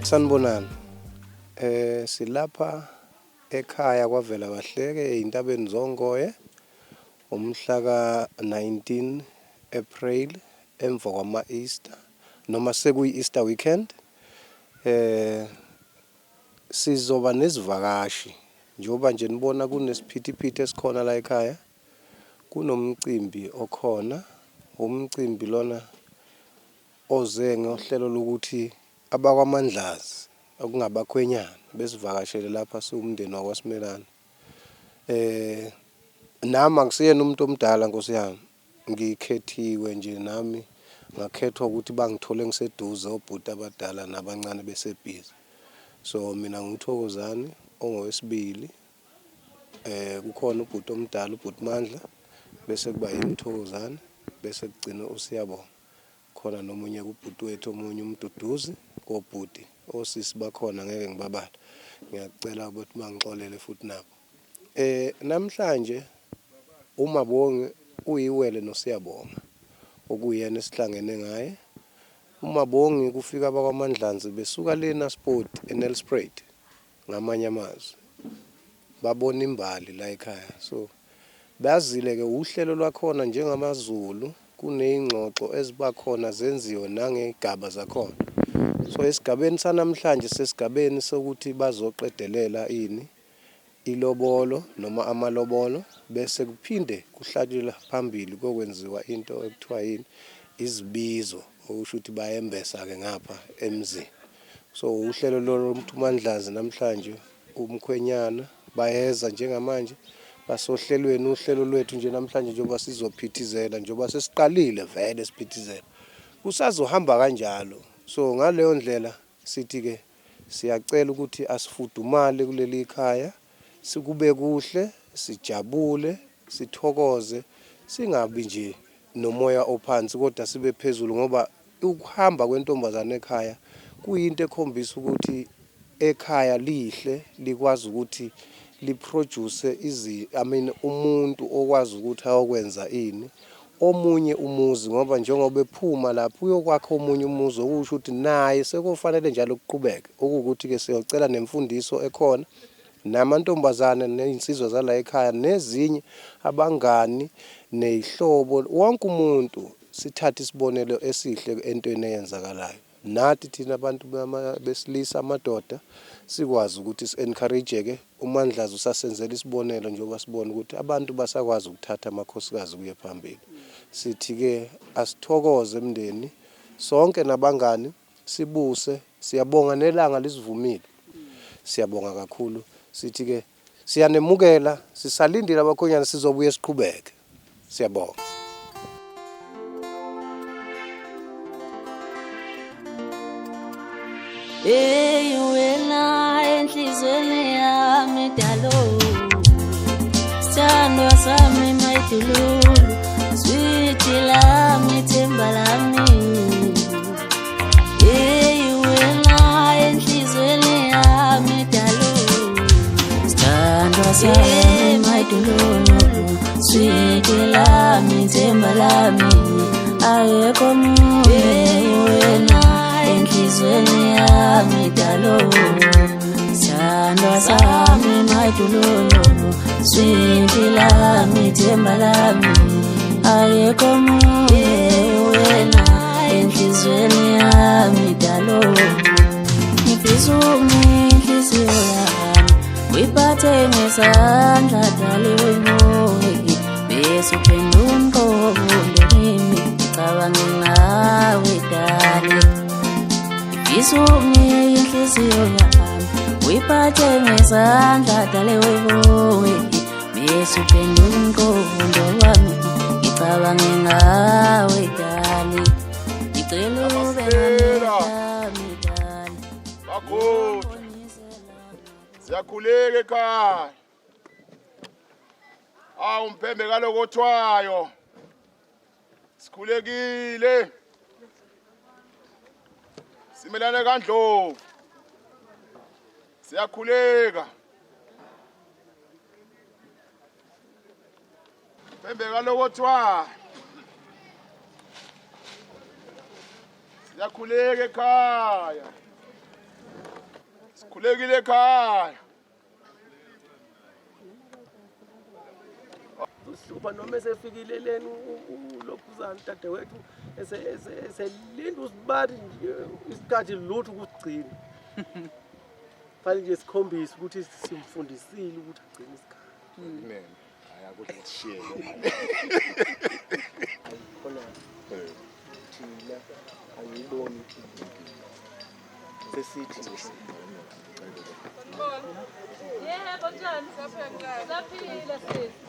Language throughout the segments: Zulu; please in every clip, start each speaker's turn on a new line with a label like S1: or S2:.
S1: Sanibonani. Silapha ekhaya kwaVela Bahleke ezintabeni zongoye umhla ka-19 April emva kwama-Easter noma sekuyi-Easter weekend. Sizoba nezivakashi njengoba nje nibona kunesiphithiphithi esikhona la ekhaya. Kunomcimbi okhona, umcimbi lona oze ngohlelo lokuthi abakwaMandlazi okungabakhwenyana besivakashele lapha siwumndeni wakwaSimelane. Nami akusiyena umuntu omdala Nkosi yami, ngikhethiwe nje nami ngakhethwa ukuthi bangithole ngiseduze obhuti abadala nabancane besebhizi. So mina nguthokozani ongowesibili, kukhona ubhuti omdala ubhuti Mandla, bese kuba yimthokozani, bese kugcina uSiyabonga. Khona nomunye kubhuti wethu omunye umduduzi kobhuti osisi bakhona ngeke ngibabala. Ngiyacela ukuthi bangixolele futhi nabo. Namhlanje uMabongi uyiwele noSiyabonga okuyena esihlangene ngaye. uMabongi kufika abakwaMandlanzi besuka lena sport eNelspruit ngamanye amazwi. Babona imbali la ekhaya. So bazile ke uhlelo lwakhona njengamaZulu kunezingxoxo ezibakhona zenziwe nangegaba zakhona. So esigabeni sanamhlanje sesigabeni sokuthi bazoqedelela ilobolo noma amalobolo bese kuphinde kuhlatshelwa phambili kokwenziwa into ekuthiwa izibizo okusho ukuthi bayembesa ke ngapha emzini. So uhlelo loMandlazi namhlanje umkhwenyana bayeza njengamanje basohlelweni uhlelo lwethu nje namhlanje njengoba sizophithizela njengoba sesiqalile vele siphithizela kusazohamba kanjalo. So ngaleyo ndlela sithi ke siyacela ukuthi asifudumale kuleli khaya, sikube kuhle, sijabule, sithokoze, singabi nje nomoya ophansi kodwa sibe phezulu ngoba ukuhamba kwentombazane ekhaya kuyinto ekhombisa ukuthi ekhaya lihle likwazi ukuthi liproduce umuntu okwazi ukuthi ayokwenza omunye umuzi ngoba njengoba ephuma lapho uyokwakha omunye umuzi okusho ukuthi naye sekufanele njalo ukuqhubeka ukuthi ke siyocela nemfundiso ekhona namantombazane nezinsizwa zala ekhaya nezinye abangani nezihlobo wonke umuntu sithathe isibonelo esihle entweni eyenzakalayo. Nathi thina abantu besilisa amadoda sikwazi ukuthi si-encourage uMandlazi usasenzela isibonelo njengoba sibona ukuthi abantu basakwazi ukuthatha amakhosikazi kuye phambili. Sithi ke asithokoze emndeni sonke nabangani sibuse, siyabonga nelanga lisivumile. Siyabonga kakhulu. Sithi ke siyanemukela, sisalindile abakhonyana sizobuye siqhubeke. Siyabonga.
S2: Wena enhlizweni yami dalo, sithandwa sami mayidululu, sweet lami themba lami. Wena enhlizweni yami dalo, sithandwa sami mayidululu, sweet lami themba lami. Ayekho munye wena enhlizweni yami dalo, sithandwa sami mayidululu, sweet lami themba lami. Ayekho munye wena enhlizweni yami dalo. Ngifisa inhliziyo yami uyiphathe ngesandla daliwe ngowe, bese uphendula umqondo kimi ngicabange ngawe dali. Inhliziyo yami uyiphathe ngesandla daliwe ngowe, bese uphendula umqondo wami ngicabange ngawe dali. Ngicela ube nami dali.
S3: Bakhutha siyakhuleka ekhaya. Umphembe kalokothwayo sikhulekile simelane kaNdlovu siyakhuleka. Phembe kalokothwayo siyakhuleka ekhaya. Sikhulekile ekhaya.
S4: Uhlupha noma esefikile leni ulokhuzana dadewethu eselinda usibari nje isikhathi lutho ukugcina. Fanele nje sikhombise ukuthi simfundisile ukuthi agcine isikhathi.
S3: Nene. Ayakudla kushiye lo mali.
S4: Khona thina ayiboni sesithi
S5: yebo njani saphila sisi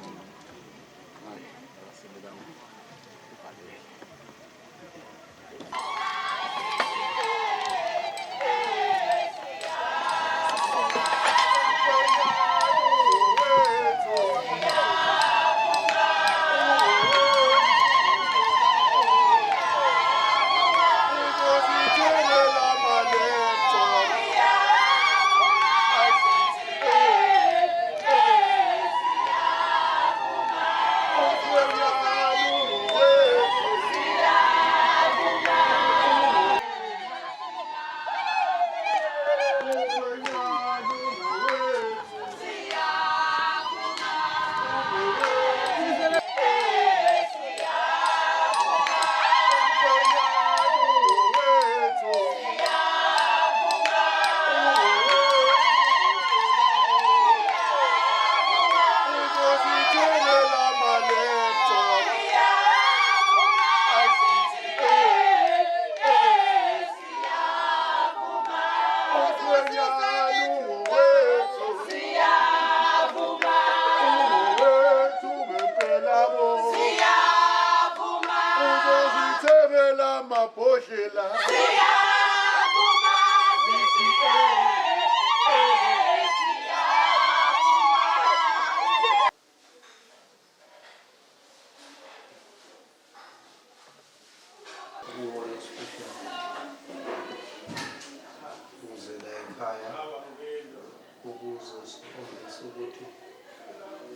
S1: ukuze sikhombise ukuthi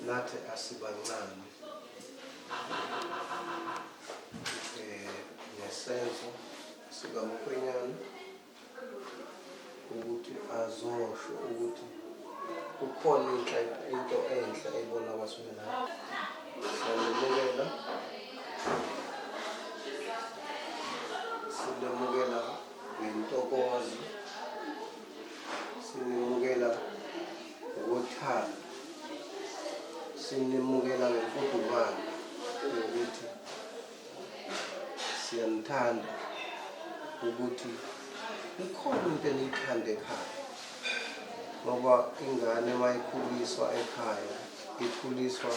S1: nathi asibancane nesenzo sikamkhwenyana ukuthi azosho ukuthi kukhona into enhle ayibona kwaSibelani. Silemukela ngentokozo, sinemukela ngothando, sinemukela ngemfudumalo yokuthi siyanithanda, ukuthi ikhona into eniyithanda ekhaya. Ngoba ingane mayikhuliswa ekhaya ikhuliswa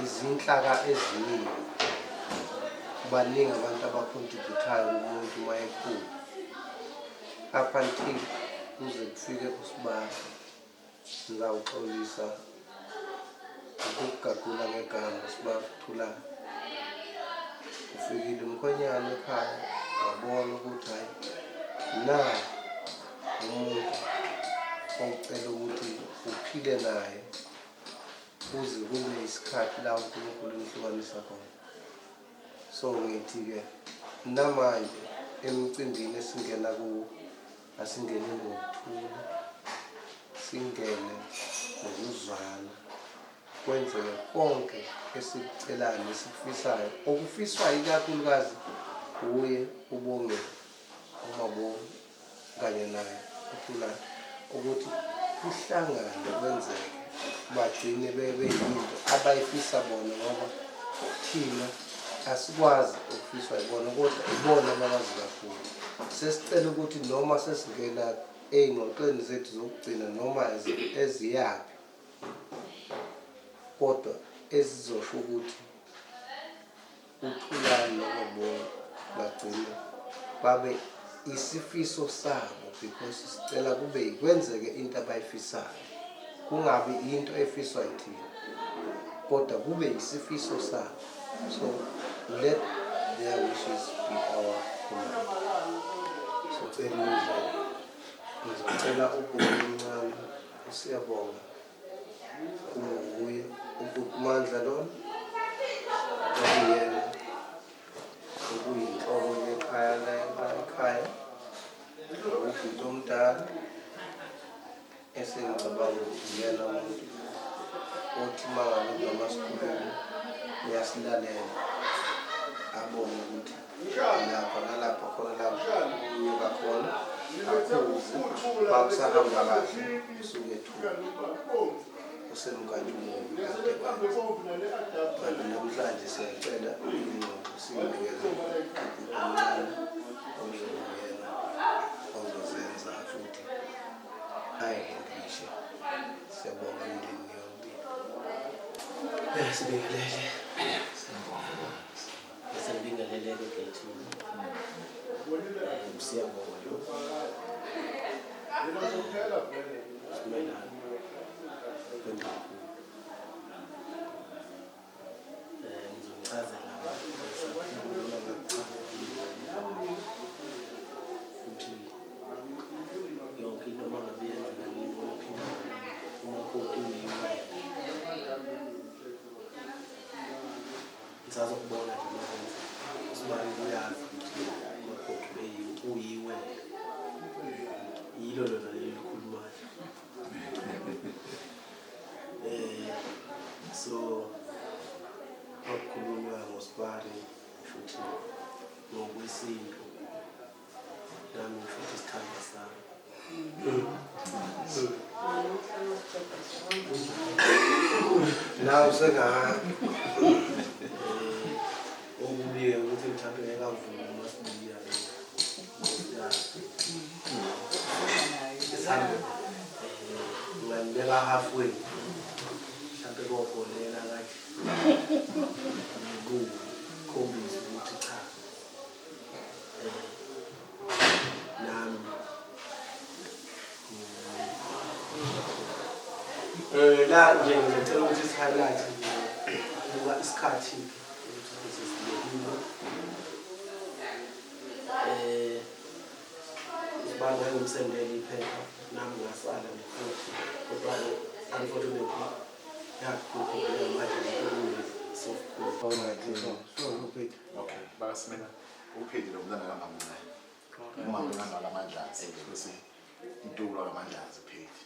S1: izinhlaka eziningi, baningi abantu abakontributhayo umuntu mayekhula. Up until kuze kufike uSibali, ngizawuxolisa ukugagula ngegama uSibali Thulani. Ufikile umkhwenyana ekhaya wabona ukuthi hayi naye umuntu ocela ukuthi uphile naye kuze kube isikhathi la uNkulunkulu umhlukanisa khona. So ngithi-ke namanje emcimbini esingena kuwo asingene ngokuthula, singene ngokuzwana, kwenzeke konke esikucelayo nesikufisayo, okufiswa ikakhulukazi uye ubonge uMabonga kanye naye uThulani ukuthi kuhlangane kwenzeke bagcine beyinto abayifisa bona, ngoba thina asikwazi ukufiswa ibona kodwa ibona ababazi kakhulu. Sesicela ukuthi noma sesingena ey'ngxoxweni zethu zokugcina noma eziyaphi, kodwa ezizosho ukuthi uThulani noMabonga bagcine babe isifiso sabo, because sicela kube kwenzeke into abayifisayo, kungabi into efiswa yithina kodwa kube isifiso sabo. So let their wishes be our command. So ngizocela ubhuti omncane uSiyabonga nguye ubhuti Mandla lona okuyena okuyinhloko yekhaya la ekhaya, ubhuti omdala esengicabanga ukuthi uyena umuntu othi uma ngabe noma sikhuluma uyasilalela abone ukuthi lapha nalapha khona lapha unyuka khona akhuze bakusahamba kahle usuke ethuka usemkantshubomvu kade kanti namhlanje siyacela ingqondo siyinikeze umuntu omncane ozongena ozozenza futhi ayihindishe. Siyabonga umndeni yonke. Sibingelele. Sibingelele-ke kethu. Siyabonga lo. Simelana. Ngizochazela futhi yonke into uma ngabe yenzeka yini uphila umakoti uyimali ngisazokubona nje manje usibani uyazi ukuthi umakoti uyiwe yilo lona lelikhulumayo. So akukhulunywa ngosibani futhi ngokwesintu nami futhi isithanda sami. Naw sengaha okubiye ukuthi mhlawumbe ngeke avule umasibiya isihambe ngibeka halfway mhlawumbe kogolela kanje kukhombisa ukuthi cha nami la nje ngicela ukuthi si-highlight buka isikhathi usibani ngimsendele iphepha nami ngasala nefuthi kodwa unfortunately yakukhuluphulela manje
S3: Okay, bakasimela uphedi lo mntana kangamncane. Uma ngihamba lamanjazi bese intulo lamanjazi uphedi.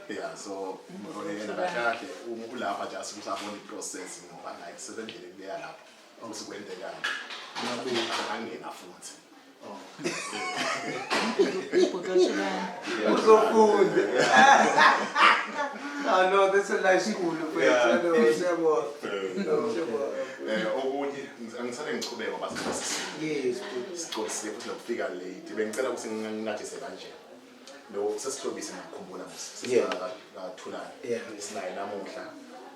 S3: Yeah, so yena kahle ulapha just usabona iprocess ngoba like sebendele kuya lapha. Usikwendekani. Ngabe angena futhi.
S1: Oh no, this is a nice school.
S3: Okunye angisale ngichubeka ngoba
S1: Yes,
S3: siqosile futhi lokufika late. Bengicela ukuthi nginathise kanje. Lo sesihlobise ngikhumbula sesikathulana. Sinayi namuhla.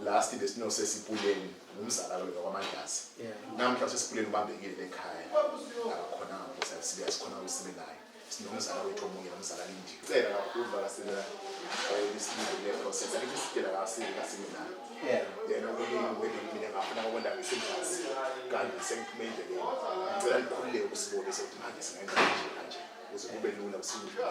S3: Last day sino sesipuleni umzala lo kwamandazi. Namhla sesipuleni ubambekile ekhaya. Khona ngosasibe sikhona usibenayo. Sinomzala wethu omunye nomzala lindi. Cela kakhulu bakaselela isibili le process. Alithi sikela kaselela. Yena ukuthi mina ngafuna ukwenza ngesimhlazi. Kanti sengiphumelele ke. Ngicela likhulule usibone ukuthi manje singenza kanje. Ukuze kube lula usibuka.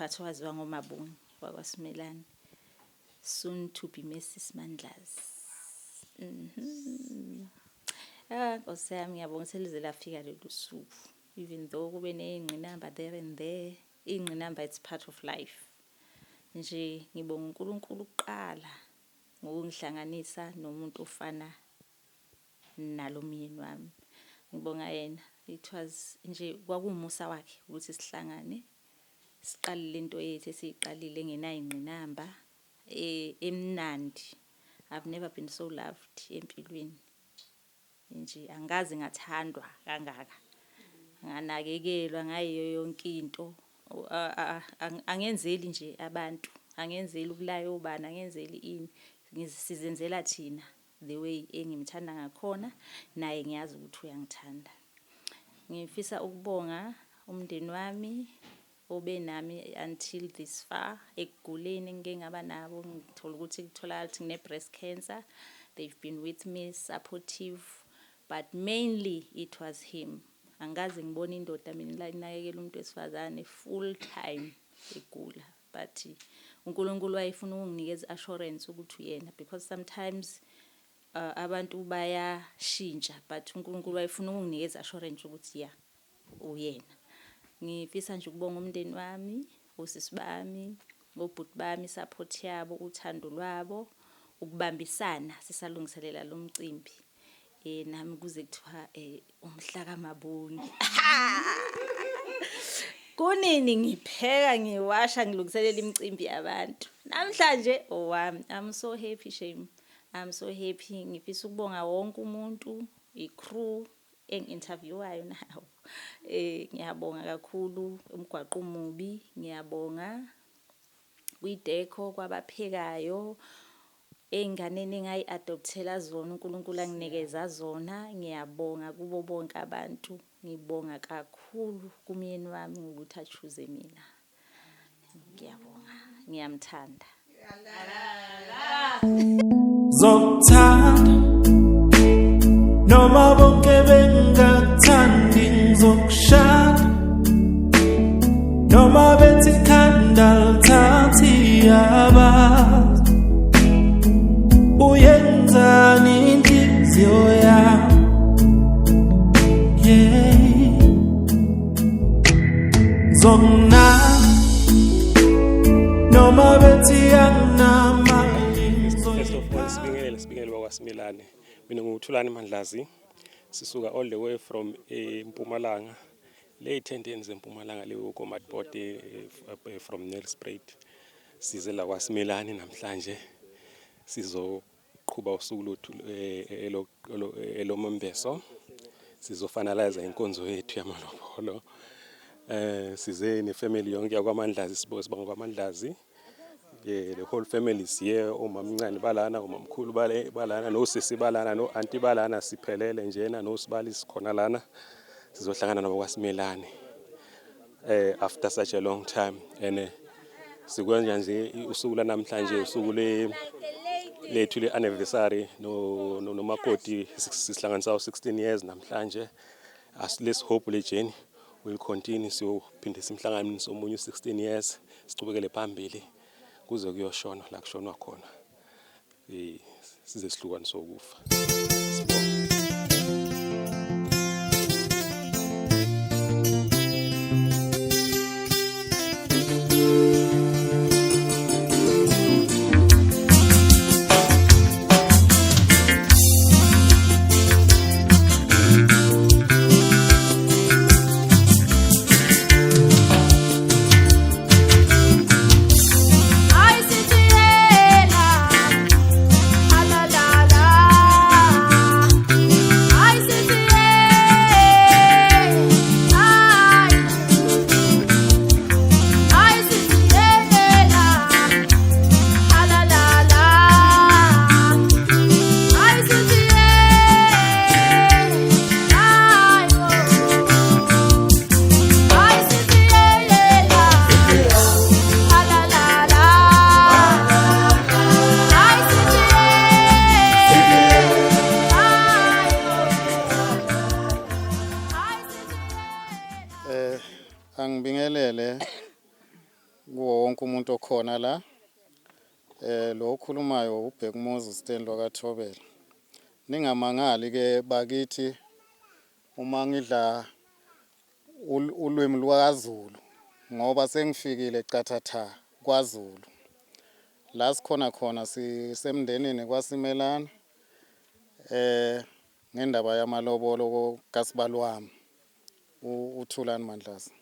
S2: but waziwa ngoMabungu wakwaSimelane, soon to be Mrs Mandlazi. Nkosi yami ngiyabonga selize lafika lolu suku, even though kube ney'ngqinamba there and there. Iy'ngqinamba, it's part of life. Nje ngibonga uNkulunkulu kuqala ngokungihlanganisa nomuntu ofana nalo myeni wami. Ngibonga yena, it was nje kwakuwumusa wakhe ukuthi sihlangane siqalile into yethu esiyiqalile ngenayingqinamba emnandi. I've never been so loved empilweni. Nje angazi ngathandwa kangaka, nganakekelwa ngayo yonke into. Angenzeli nje abantu, angenzeli ukulaya ubani, angenzeli ini, sizenzela thina the way engimthanda ngakhona, naye ngiyazi ukuthi uyangithanda. Ngifisa ukubonga umndeni wami obenami until this far, ekuguleni engike ngaba nabo, ngithola ukuthi kutholakala ukuthi ngine-breast cancer. They've been with me, supportive, but mainly it was him. Angazi ngibona indoda mina la inakekela umuntu wesifazane full time egula, but uNkulunkulu wayefuna ukunginikeza assurance ukuthi uyena, because sometimes abantu bayashintsha, but uNkulunkulu wayefuna ukunginikeza assurance ukuthi ya uyena. Ngifisa nje ukubonga umndeni wami, osisi bami, obhuti bami, support yabo, uthando lwabo, ukubambisana sisalungiselela lo mcimbi. Nami kuze kuthiwa umhla kaMabungu. Kunini ngipheka, ngiwasha, ngilungiselela imicimbi yabantu. Namhlanje owami. I'm so happy, Shame. I'm so happy. Ngifisa ukubonga wonke umuntu, i-crew engi-interviewayo nawo. Ngiyabonga kakhulu umgwaqo umubi, ngiyabonga kwi-deco kwabaphekayo, ey'nganeni engayi-adopthela zona, uNkulunkulu anginikeza zona. Ngiyabonga kubo bonke abantu, ngibonga kakhulu kumyeni wami ngokuthi achuze mina. Ngiyabonga, ngiyamthanda.
S6: Zokuthanda noma bonke bengakuthandi, ngizokushada noma bethi ikhanda lithathi abazi. Uyenzani inhliziyo yami, zona noma bethi anginamali.
S7: First of all, sibingelele wakwaSimelane. Mina nguThulani Mandlazi, sisuka all the way from Mpumalanga, le tendeni zeMpumalanga le uKomatport from Nelspruit. Size la kwaSimelane namhlanje sizoqhuba usuku lothu elomembeso, sizofinalize inkonzo yethu yamalobolo. Size nefamily yonke yakwaMandlazi, sibonga kwaMandlazi. The whole family is here, omamncane balana, omamkhulu balana, nosisi balana, no auntie balana, siphelele njena, nosibali sikhona lana. Sizohlangana nabo kwaSimelane after such a long time. And sikwenza nje usuku la namhlanje, usuku lethu le anniversary no makoti sihlanganisa 16 years namhlanje. Let's hope le journey will continue, so phinde simhlanganise omunye 16 years, siqhubekele phambili kuze kuyoshona la kushonwa khona. Size sihlukane sokufa.
S5: Ay, si te la, la la la.
S8: kuwo wonke umuntu okhona la. Lo okhulumayo ubhek Moses Stanley kaThobela. Ningamangali ke bakithi uma ngidla ulwimi lwakaZulu ngoba sengifikile eCathatha kwaZulu. La sikhona khona sisemndenini kwaSimelana ngendaba yamalobolo kaSibalwami uThulani Mandlazi.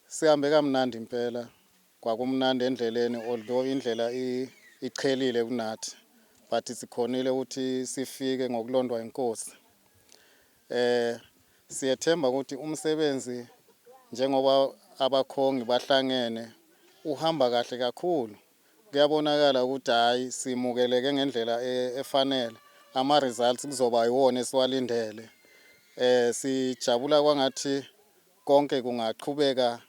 S8: Sihambe kamnandi impela kwakumnandi endleleni although indlela ichelile kunathi but sikhonile ukuthi sifike ngokulondwa inkosi. Siyethemba ukuthi umsebenzi njengoba abakhongi bahlangene uhamba kahle kakhulu. Kuyabonakala ukuthi hayi simukeleke ngendlela efanele. Ama results kuzoba yiwona esiwalindele. Sijabula kwangathi konke kungaqhubeka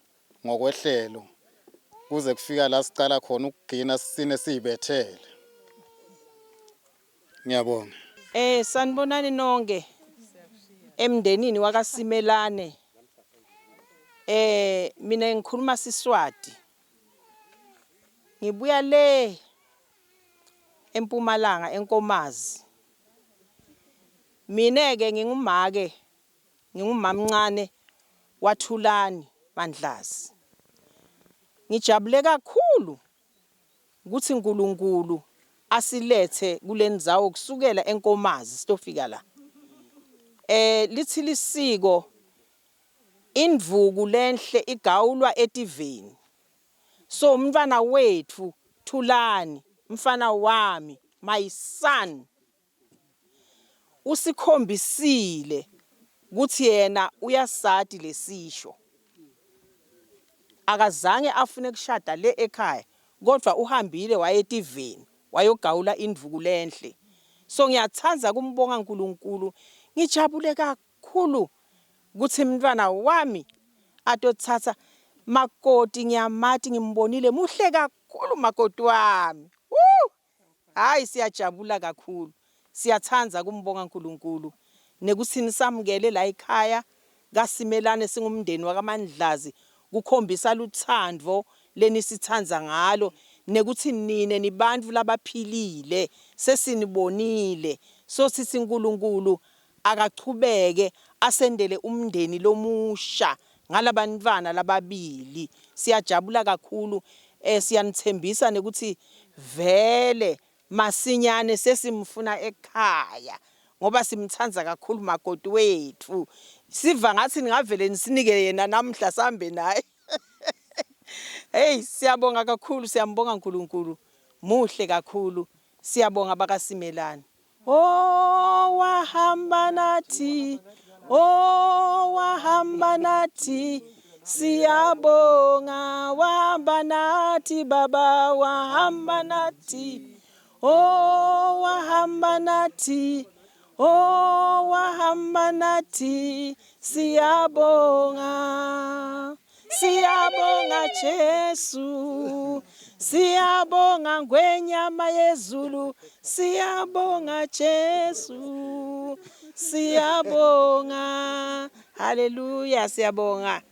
S8: ngokwehlelo kuze kufika la sicala khona ukugcina sine sibethele. Ngiyabonga.
S9: Sanibonani nonke emndenini wakaSimelane. Mina ngikhuluma Siswati. Ngibuya le eMpumalanga eNkomazi. Mina ke ngingumake ngingumamncane waThulani Mandlazi. Ngijabule kakhulu ukuthi uNkulunkulu asilethe kulendzawo kusukela eNkomazi sitofika la. Lithi lisiko indvuku lenhle igawulwa etiveni. So umntwana wethu Thulani mfana wami my son usikhombisile ukuthi yena uyasadi lesisho. Akazange afune kushada le ekhaya kodwa uhambile wayetiveni wayogawula indvuku lenhle. So ngiyathanza kumbonga uNkulunkulu. Ngijabule kakhulu ukuthi umntwana wami atothatha makoti ngiyamathi ngimbonile muhle kakhulu makoti wami. Hayi siyajabula kakhulu. Siyathanza kumbonga uNkulunkulu nekuthini samukele la ekhaya kaSimelane singumndeni wakaMandlazi kukhombisa luthando lenisithanza ngalo nekuthi nine nibantu labaphilile sesinibonile. So sithi uNkulunkulu akachubeke asendele umndeni lomusha ngalabantwana lababili. Siyajabula kakhulu. Siyanithembisa nekuthi vele masinyane sesimfuna ekhaya ngoba simthanza kakhulu makoti wethu. Siva ngathi ningavele nisinike yena namhla sambe naye. Hey siyabonga kakhulu siyambonga uNkulunkulu. Muhle kakhulu. Siyabonga bakaSimelane. Oh wahamba nathi. Oh wahamba nathi. Siyabonga wahamba nathi baba wahamba nathi. Oh wahamba nathi. Oh wahamba nathi. Siyabonga. Siyabonga Jesu. Siyabonga ngwenyama yezulu. Siyabonga Jesu. Siyabonga. Hallelujah siyabonga.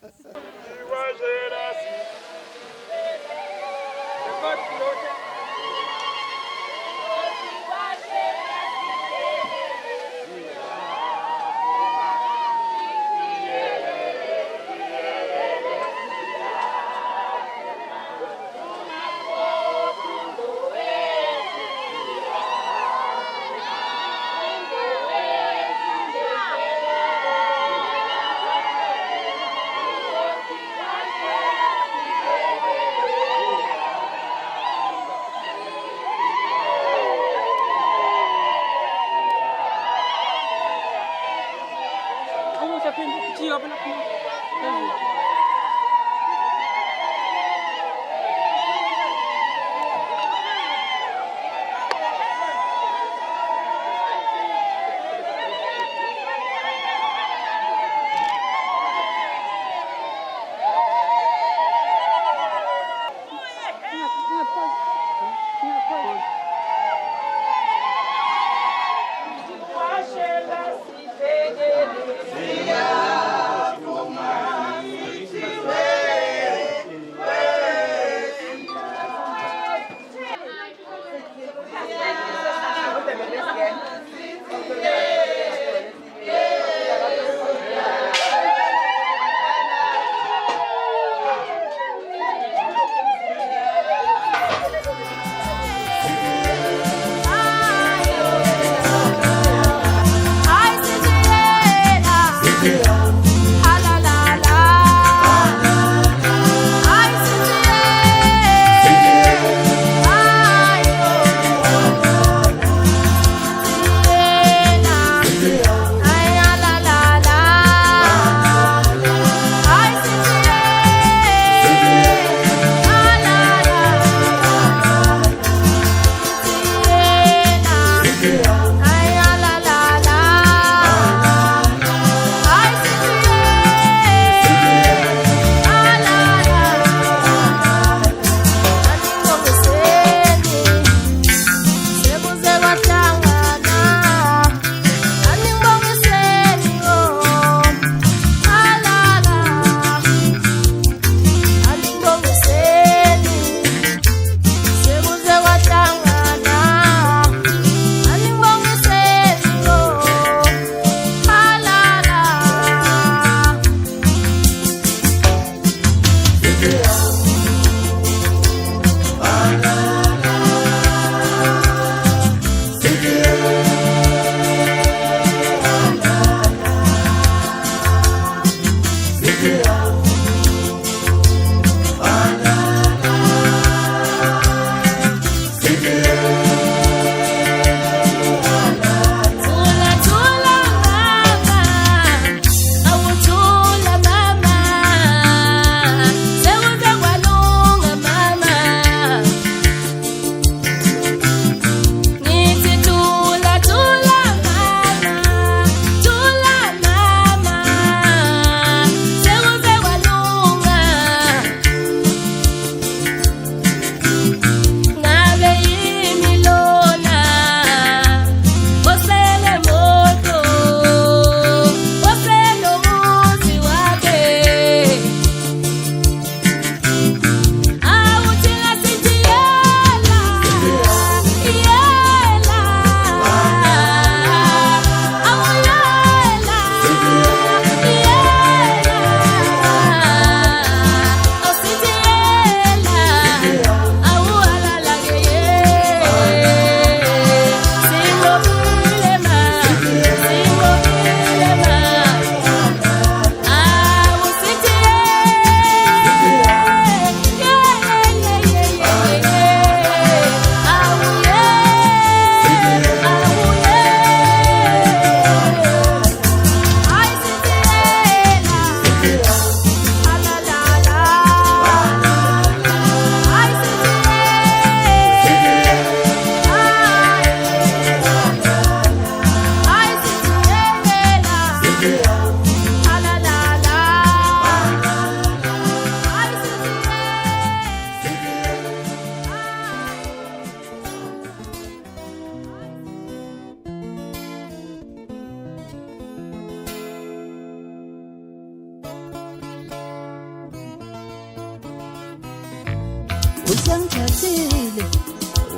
S10: Usangithathile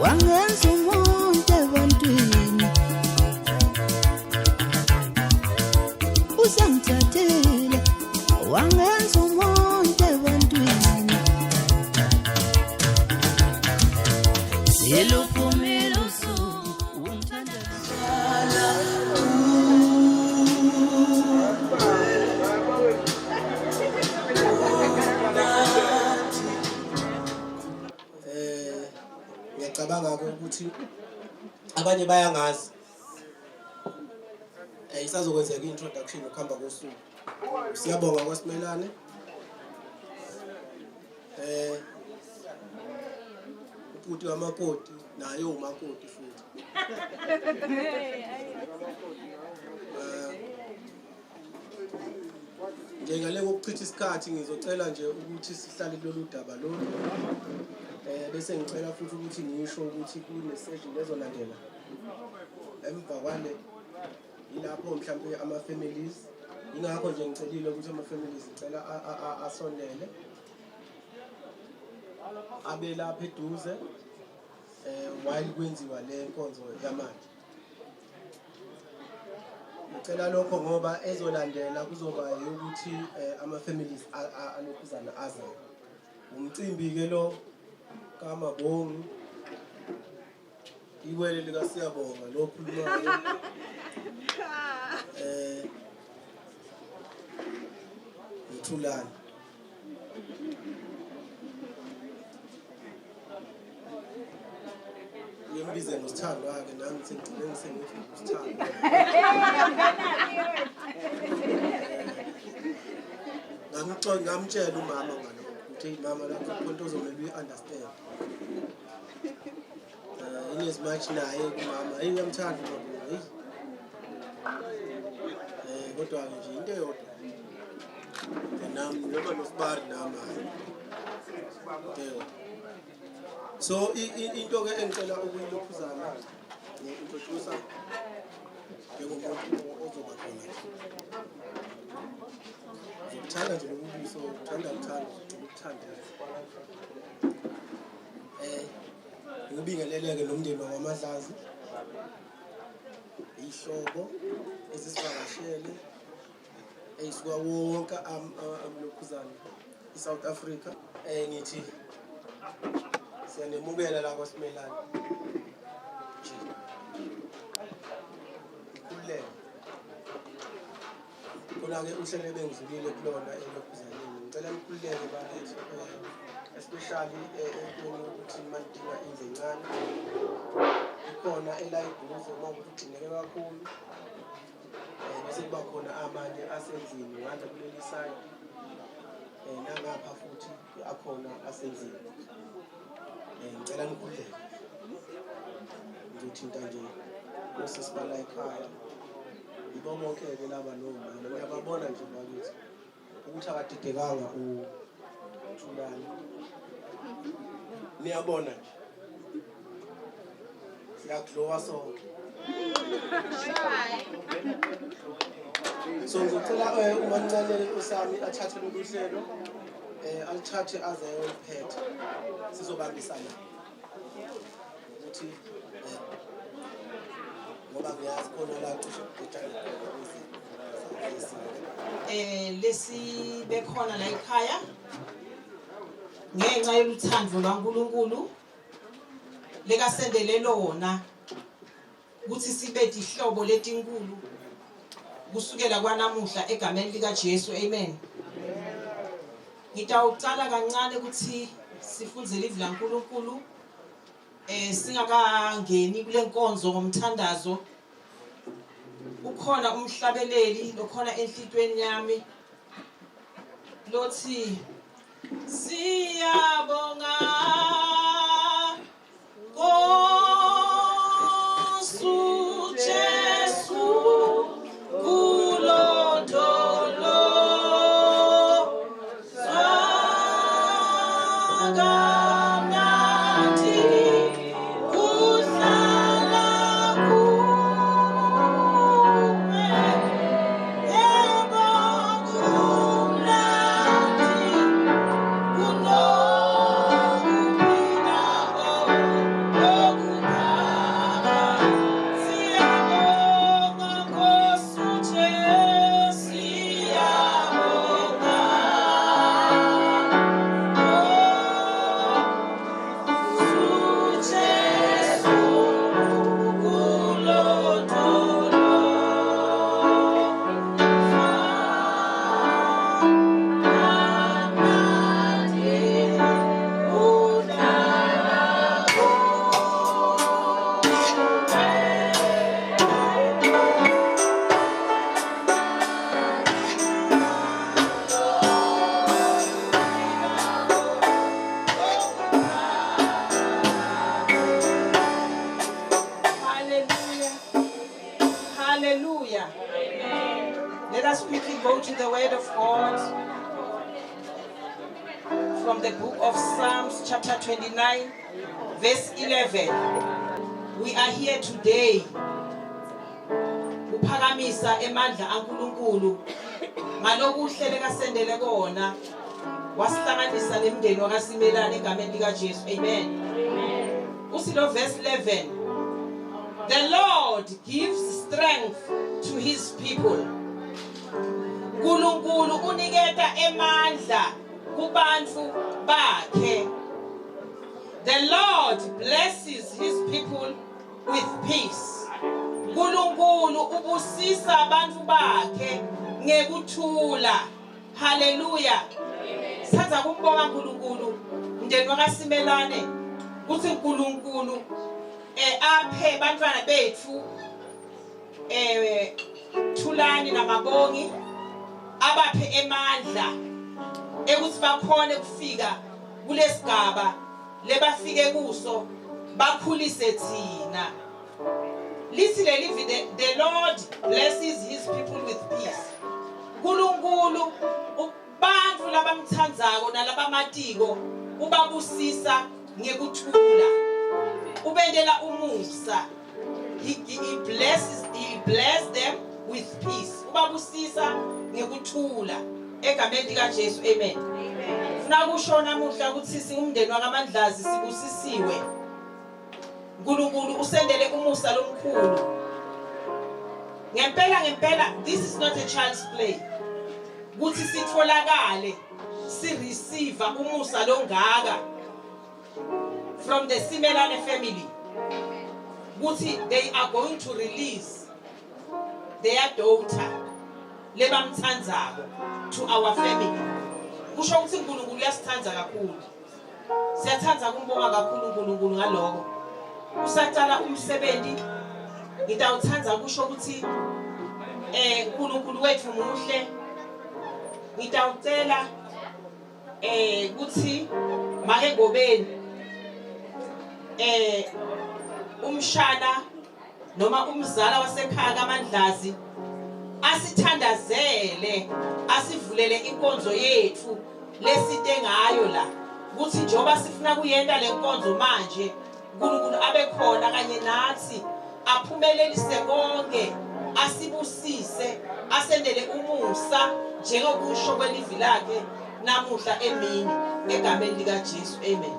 S10: wangenza umuntu ebantwini. Usangithathile wangenza umuntu ebantwini. Siluphumile usuku ungithanda njalo.
S4: Ngiyacabanga ukuthi abanye bayangazi isazokwenzeka introduction ukuhamba kosuku. Siyabonga kwaSimelane uputi wamakoti naye umakoti futhi. Njengale kokuchitha isikhathi ngizocela nje ukuthi sihlale kulolu daba lolu. Bese ngicela futhi ukuthi ngisho ukuthi kune session lezolandela emva kwale ilapho mhlawumbe ama families ingakho nje ngicelile ukuthi ama families ngicela asondele abe lapha eduze while kwenziwa le nkonzo yamanje. Ngicela lokho ngoba ezolandela kuzoba ukuthi ama families alokhuzana azayo. Umcimbi ke lo kaMabongi iwele lika Siyabonga lo khulumayo uThulani ngimbize ngosithando wake nami ngicela ngisengithi usithando ngamtshela umama ngalo ukuthi mama lapho konke uzomela uyi-understand. As much naye kumama ngiyamthanda uMabongi kodwa nje into eyodwa nami noma noSibari nami so into ke engicela ukuyilokhuzana ngintroduce njengomuntu ozoba khona ngithanda nje lokubuso ngithanda ukuthanda ngibingeleleke nomndeni waMadlazi ihlobo ezisivakashele eyisuka wonke amlokhuzana South Africa. Ngithi siyanemukela la kwaSimelane. Ikhululeke. Kuna-ke uhlelo ebengidlulile kulona elokhuzaneni. Ngicela nikhululeke balethu, especially ekubeni ukuthi mandinga indlu encane. Ikhona elayiduze uma udingeke kakhulu. Bese kuba khona amanye asendlini ngapha kuleli side. Nangapha futhi akhona asendlini. Ngicela nikhululeke. Ngizothinta nje usisibala ekhaya. Ibonke-ke laba nomama uyababona nje bakithi ukuthi akadidekanga uThulani. Niyabona nje siyaglowa sonke. So ngicela umancane usami athathe lolu hlelo alithathe aze ayoliphetha sizobambisana ukuthi ngoba ngiyazi khona la cishe
S9: lesi bekhona la ekhaya ngenxa yoluthando lwaNkulunkulu lekasendele lona ukuthi sibethe ihlobo letinkulu kusukela kwanamuhla egameni lika Jesu. Amen. Ngitawucala kancane ukuthi sifunze ilizwi laNkulunkulu singakangeni kule nkonzo ngomthandazo. Ukhona umhlabeleli lokhona enhlitweni yami lothi siyabonga Nkosi Jesu kulondolo zakamnandi kuhlala kuwe yebo kumnandi kunokuphila okuphaka siyabonga Nkosi Jesu siyabonga Hallelujah. Let us quickly go to the word of God from the book of Psalms chapter 29 verse 11. We are here today uphakamisa emandla aNkulunkulu ngalokuhle lekasendele kona wasihlanganisa nemndeni wakaSimelane egameni lika Jesu. Amen. Usilo verse 11. The Lord gives strength to his people. Nkulunkulu uniketa emandla kubantu bakhe. The Lord blesses his people with peace. Nkulunkulu ubusisa abantu bakhe ngekuthula. Hallelujah. Sithatha kumbonga Nkulunkulu mndeni wakaSimelane kuthi Nkulunkulu aphe bantwana bethu Thulani naMabongi abaphe emandla ekuthi bakhone kufika kulesigaba lebafike kuso bakhulise thina. Lithi leli the Lord blesses his people with peace. Nkulunkulu abantu labamthandzako nalabamatiko ubabusisa ngekuthula. Ubendela umusa. He blessed them with peace. Ubabusisa ngekuthula egameni lika Jesu. Amen. Funa kusho namuhla ukuthi singumndeni wakaMandlazi sibusisiwe. Nkulunkulu usendele umusa lomkhulu. Ngempela this is not a child's play. Kuthi sitholakale si receive umusa longaka from the Simelane family ukuthi they are going to release their daughter lebamthandzako to our family. Kusho ukuthi uNkulunkulu uyasithanda kakhulu. Siyathandza kumbonga kakhulu uNkulunkulu ngaloko. Usacala umsebenzi ngitawuthanda kusho ukuthi uNkulunkulu wethu muhle. Ngitawucela ukuthi make ngobeni umshana noma umzala wasekhaya kaMandlazi asithandazele asivulele inkonzo yethu lesite ngayo la ukuthi njoba sifuna kuyenda lenkonzo manje uNkulunkulu abe khona kanye nathi aphumelelise konke asibusise asendele umusa njengokusho kwelivi lakhe namuhla emini egameni lika Jesu amen.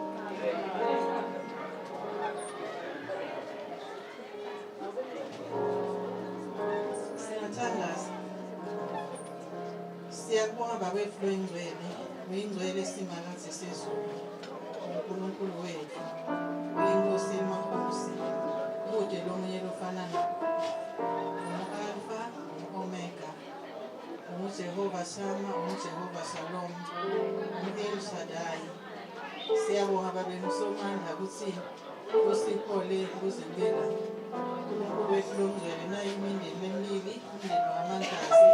S9: Siyabonga babethu lwengcwele, uyingcwele simakazi sezulu. uNkulunkulu wethu, uyinkosi emakhosi, kude lomunye lofana nawe. Alpha, Omega, uJehova Shama, uJehova Shalom, uEl Shaddai. Siyabonga babethu somandla ukuthi usiphole ukuzibela. uNkulunkulu wethu longcwele nayo imindeni emibili, umndeni waMandlazi,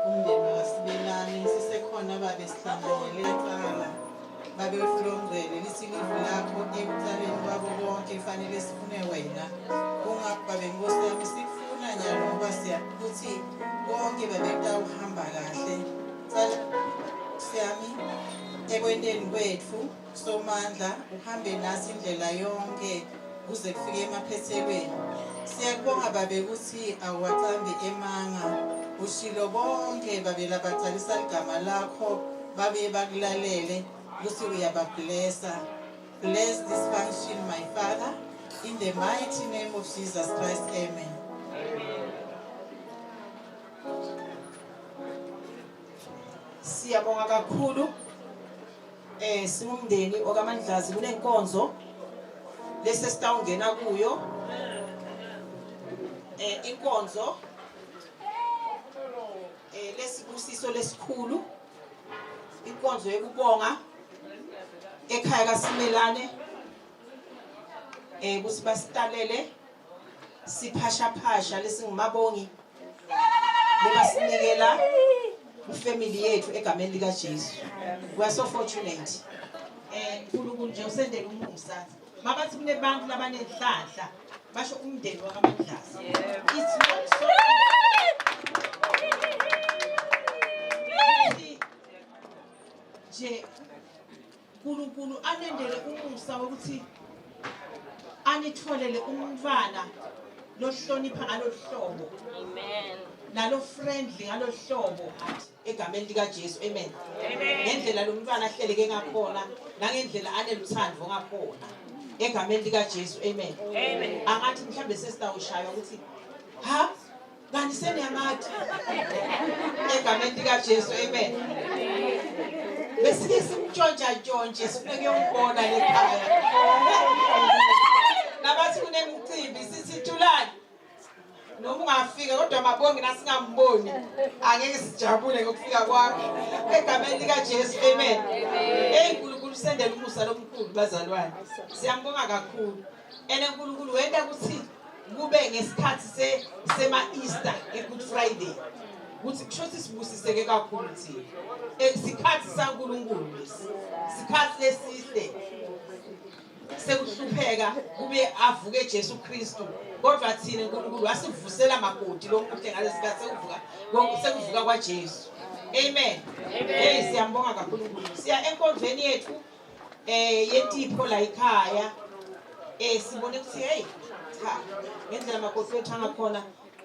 S9: umndeni waSibelane, sisekhona babe sihlanganyele eqala. Babe longcwele lisilivu lakho ekuqaleni kwabo bonke kufanele sifune wena. Ungababe Nkosi yami sifuna njalo ngoba siyakuthi konke babetawuhamba kahle. Siyami ekwenteni kwethu somandla uhambe nasi indlela yonke kuze kufike emaphethelweni. Siyakubonga babe ukuthi awuwaqambi emanga ushilo bonke babe labaqalisa igama lakho babe bakulalele ukuthi uyabablessa. Bless this function, my Father, in the mighty name of Jesus Christ, amen. Siyabonga kakhulu singumndeni okaMandlazi kunenkonzo lesesitawungena kuyo inkonzo lesibusiso lesikhulu inkonzo yokubonga ekhaya kaSimelane ukuthi basitalele siphasha lesingumabongi lebasinikela ifamily yethu egameni lika Jesu. We are so fortunate. uNkulunkulu nje usendele umusa. Mabathi kunebantu labanenhlanhla basho umndeni wakaMandlazi. It's not so nje uNkulunkulu anendele umusa ukuthi anitholele umntwana lohlonipha ngalohlobo. Amen. Nalo friendly ngalohlobo egameni lika Jesu. Amen. Ngendlela lo mntwana ahleleke ngakhona nangendlela aneluthando ngakhona egameni lika Jesu. Amen. Angathi mhlambe sesitawushaya ukuthi ha ngani seniyamathi egameni lika Jesu. Amen. Besike simtshontsha sifune kuyombona lekhaya. Nabathi kunemicimbi sisithulani noma ungafika kodwa mabongi nasingamboni angeke sijabule ngokufika kwakhe egameni lika Jesu. Amen. uNkulunkulu sendele umusa lomkhulu bazalwane. Siyambonga kakhulu. uNkulunkulu wenda ukuthi kube ngesikhathi sema Easter eGood Friday. Ukuthi kusho sibusiseke kakhulu thina. Isikhathi saNkulunkulu lesi. Isikhathi lesihle. Sekuhlupheka kube avuke Jesu Kristu. Kodwa thina uNkulunkulu wasivusela magodi lomuhle ngalesikhathi sekuvuka kwaJesu. Amen. Siyambonga kakhulu uNkulunkulu. Siya enkonzweni yethu yentipho la ekhaya. Sibone ukuthi hey cha ngendlela magodi wethu angakhona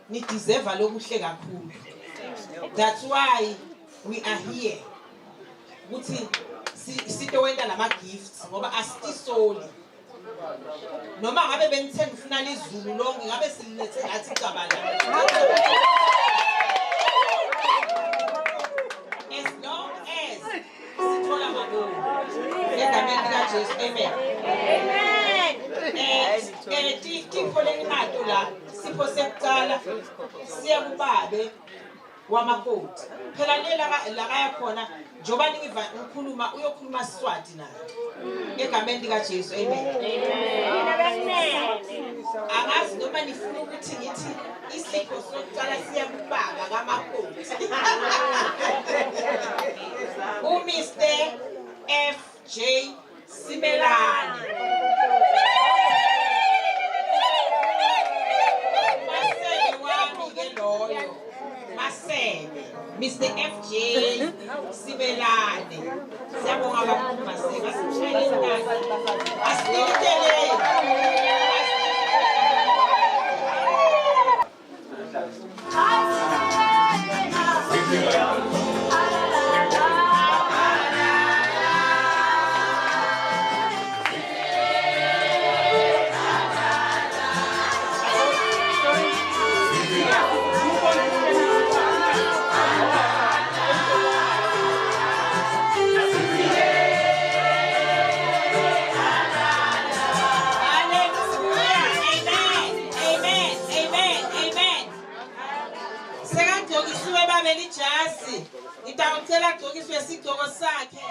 S9: ni deserve lokuhle kakhulu. That's why we are here. Ukuthi sitowenda lama gifts ngoba asitisoli. Noma ngabe bengithe ngifuna izulu lonke ngabe silethe ngathi cabala. As long as egameni likaJesu. Amen. Tifo lenginato la sipho sekuqala siya kubabe wamakoti. Phela la kaya khona njoba ningiva ngikhuluma uyokhuluma Siswati naye. Egameni likaJesu. Amen. Angazi noma nifuna ukuthi ngithi isipho sokuqala siya kubaba kamakoti. Mr. FJ Simelane. Masebe Mr. FJ Simelane. Siyabonga kakhulu Masebe. Asishayele kahle. Asinikele. Ngitawucela agqokiswe isigqoko sakhe.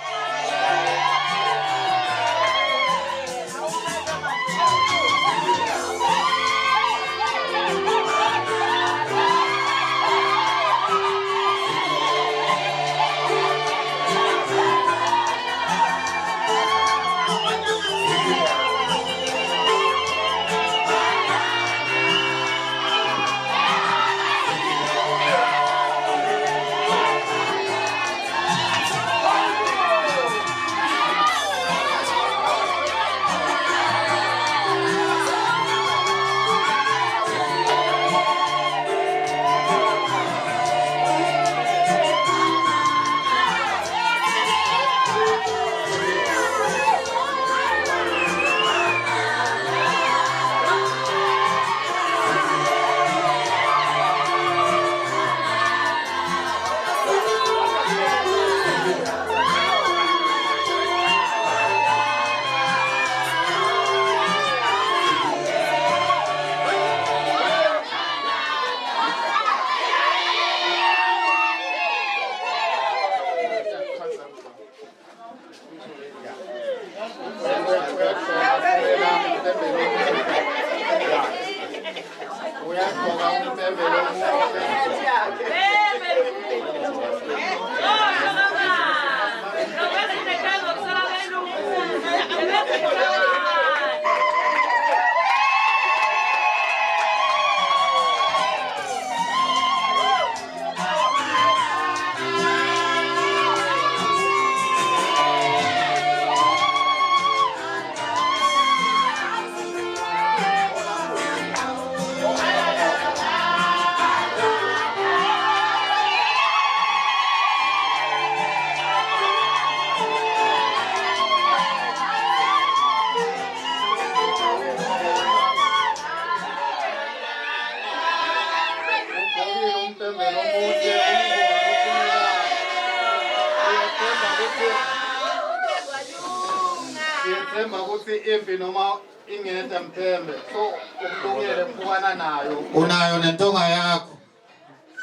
S8: Unayo nentonga yakho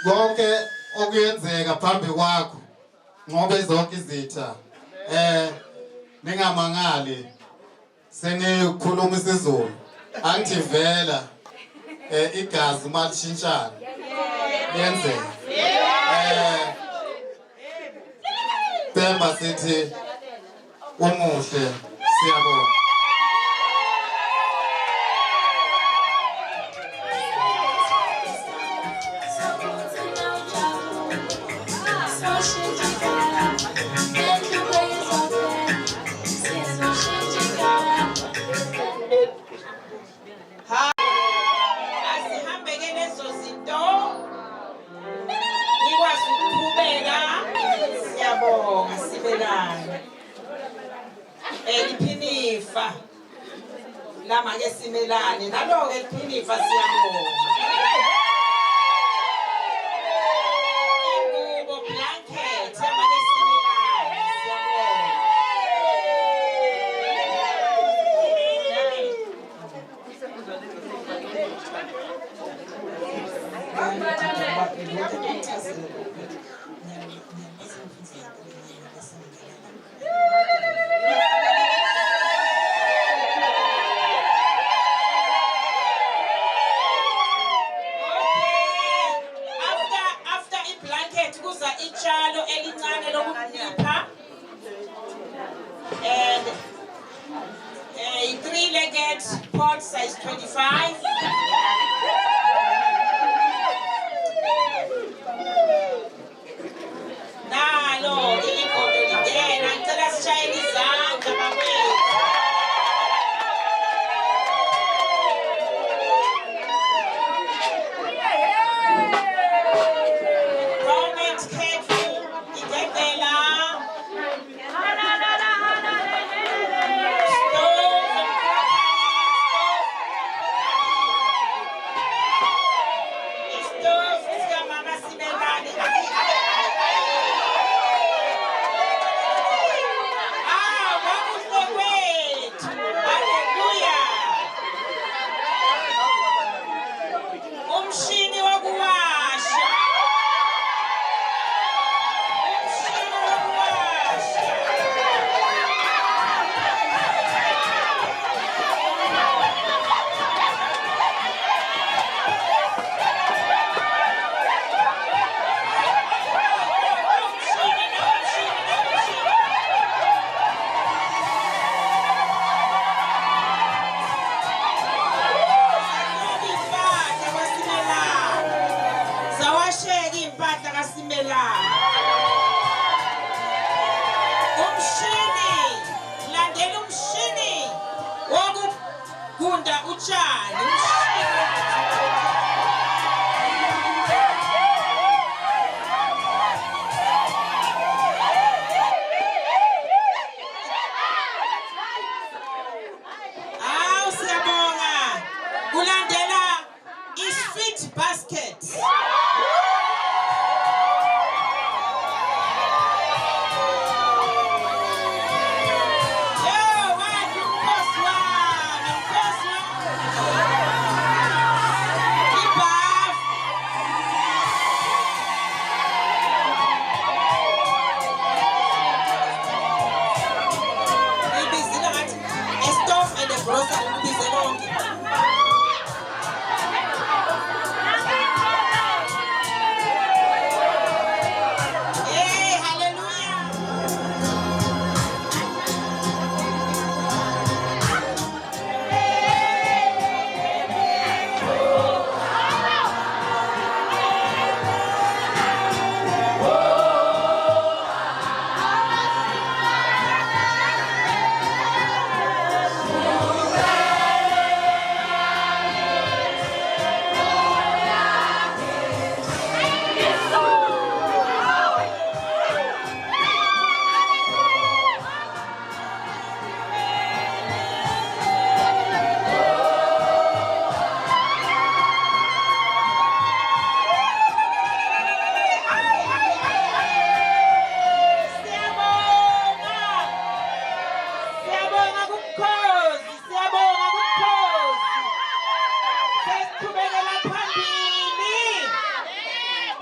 S8: konke okuyenzeka phambi kwakho ngoba zonke izitha ningamangali senikhuluma isiZulu angithi vela igazi malishintshana yenzeka Themba sithi umuhle siyabonga.
S9: Eliphinifa lama ke Simelane nalo ke eliphinifa siyabonga. Ingubo blanket yama ke Simelane siyabonga. Paul size 25. Nalo ifoto lingena ngicela sishayele izandla bakwethu. Comment careful. Idedela. Umshini wokuwasha. Umshini wokuwasha. Zawasheka impahla kaSimelane. Umshini, landela umshini wokugunda utshani. Awu siyabonga. Kulandela i-sweet basket.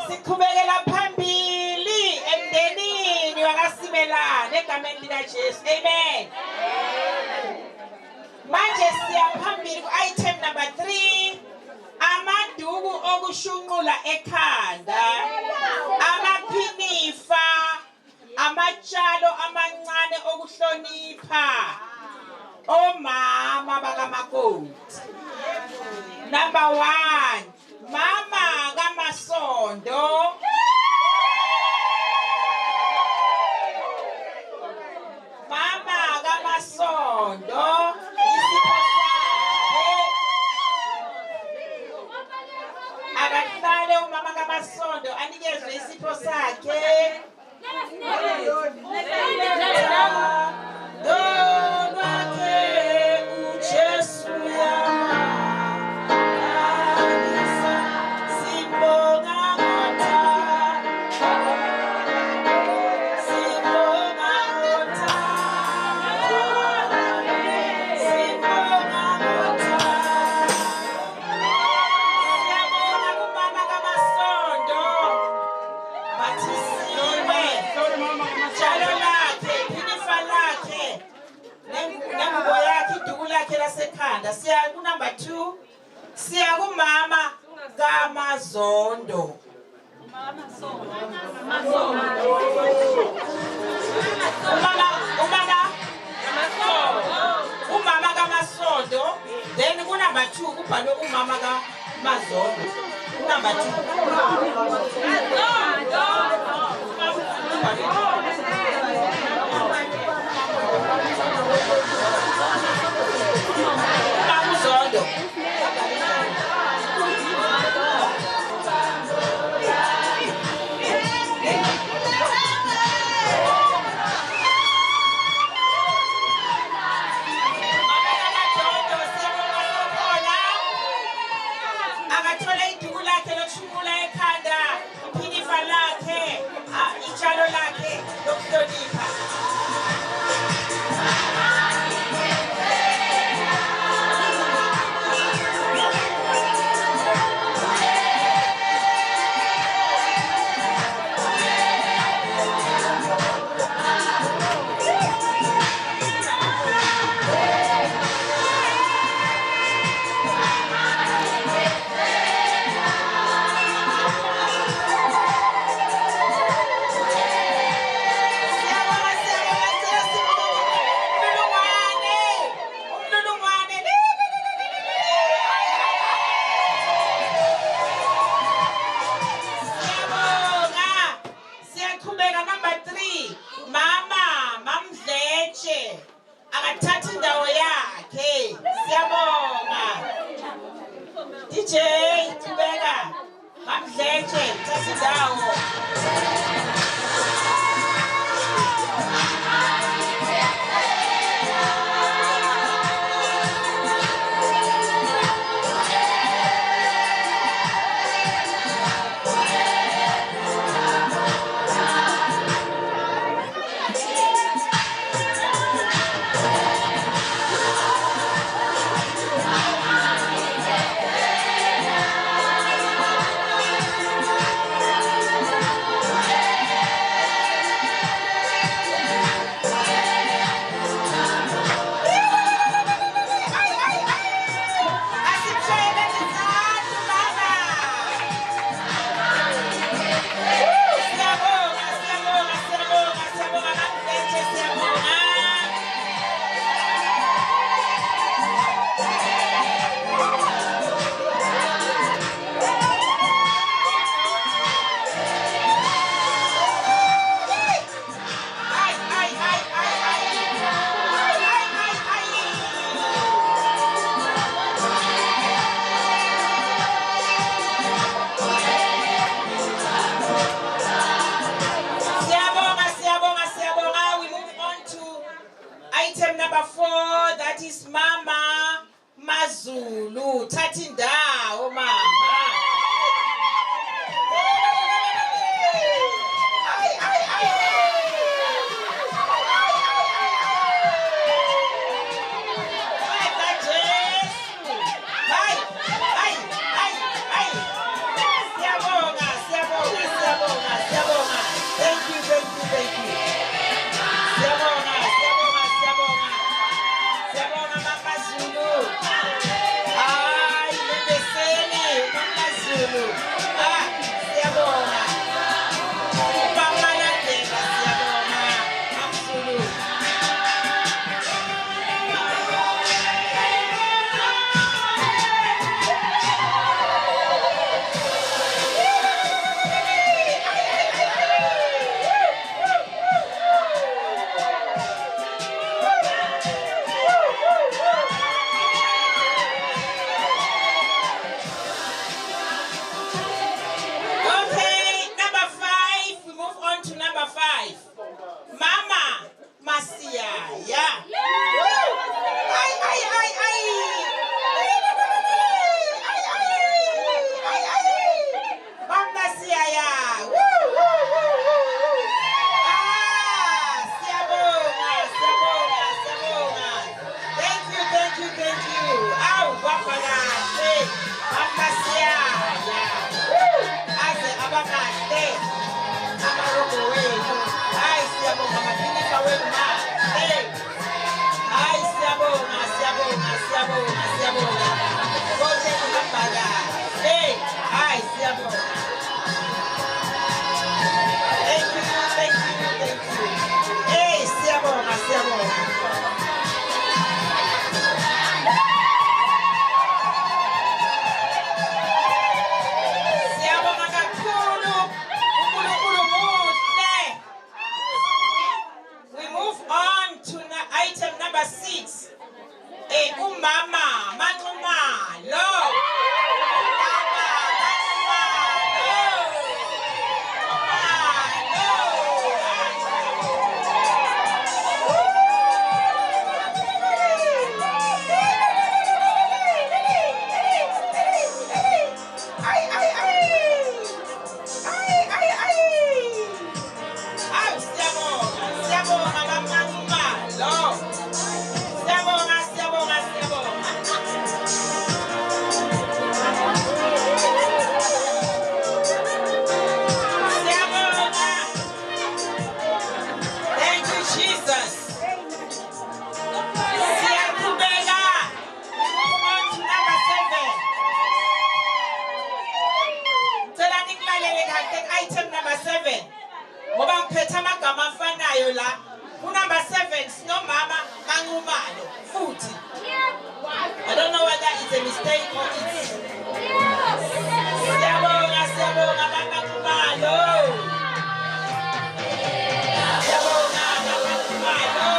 S9: Siqhubekela phambili emndenini wakaSimelane egameni likaJesu. Amen. Manje siya phambili ku-item number 3. Amaduku okushunqula ekhanda, amaphinifa, amatshalo amancane okuhlonipha. Omama bakamakoti. Number 1, Mama kaMasondo. Mama kaMasondo. Akahlale umama kaMasondo anikezwe isipho sakhe. Siya ku number 2. Siya ku mama kaMazondo. Umama kaMasondo. Then Number 2 kubhalwe umama kaMazondo. Number 2. Mazondo. DJ Tubeka Mamdletshe thatha indawo. Item number 4, that is Mama Mazulu. Thatha indawo mama. umama Manxumalo. Number 7, Sinomama Manxumalo futhi. I don't know whether it's a mistake or it's. Siyabonga Manxumalo. Siyabonga Manxumalo.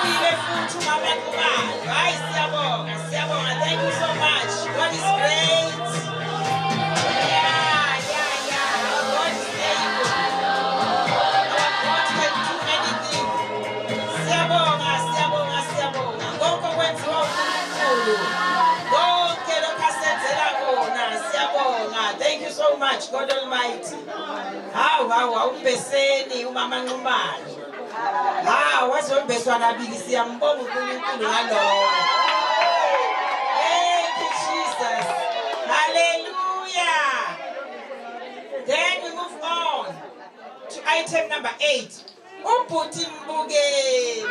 S9: Uyile futhi Manxumalo. Hayi siyabonga. Thank you so much. God is great. Thank you so much, God Almighty. How umbeseni umama Nxumalo. Wazombeswa nabili siyambonga uNkulunkulu ngalo. Thank you Jesus. Hallelujah. Then we move on to item number 8. Ubhuti Mbukeni.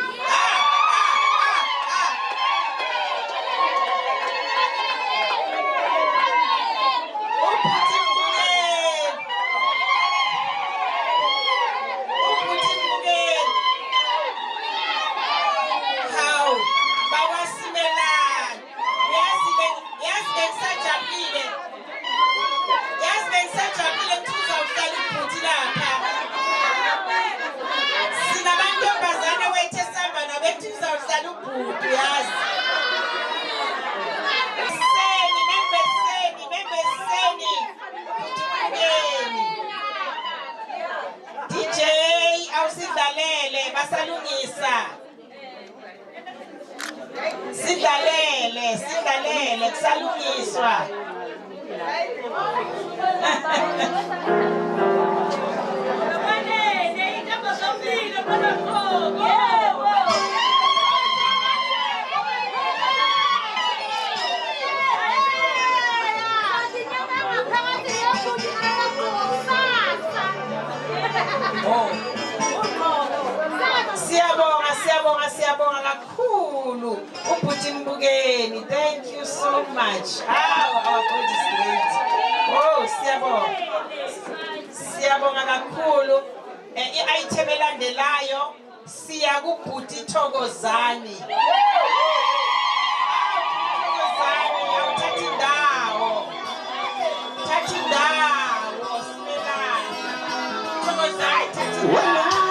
S9: DJ awusidlalele basalungisa. Sidlalele kusalungiswa. Siyabonga kakhulu ubhuti Mbukeni. Thank you so much. Our God is great. Siyabonga kakhulu. I-item elandelayo siya kubhuti Thokozani. Thokozani awuthatha indawo. Simelana. Thokozani thatha indawo.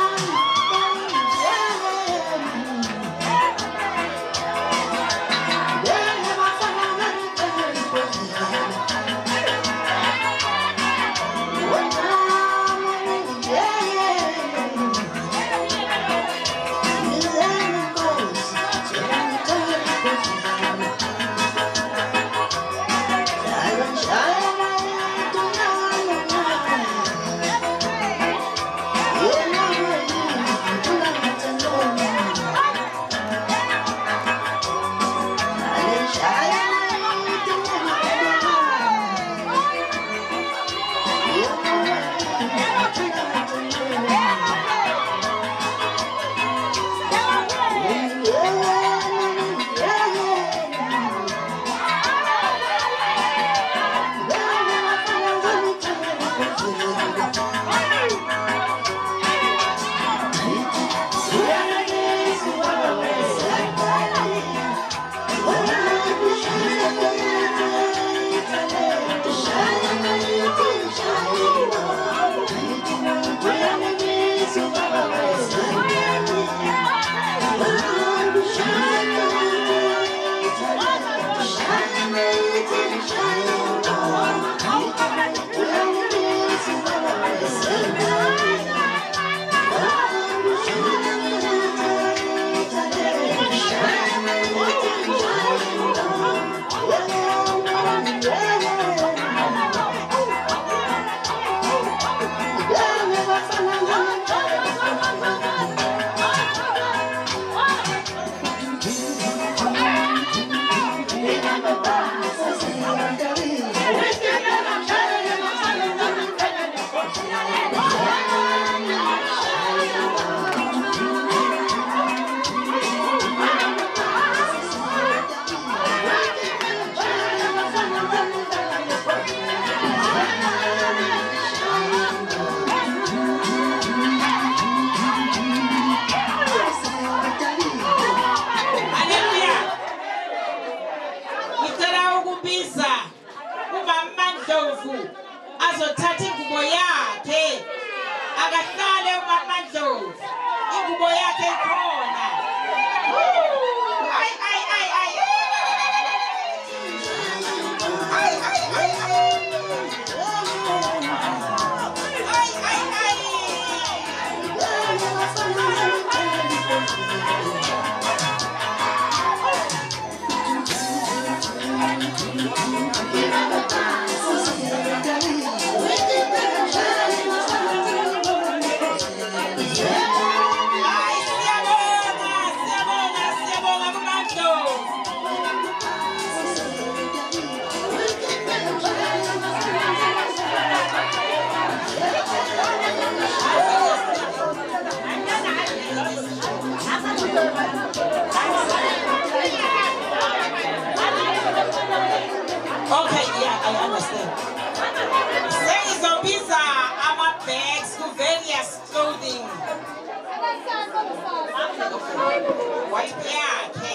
S9: Wife yakhe.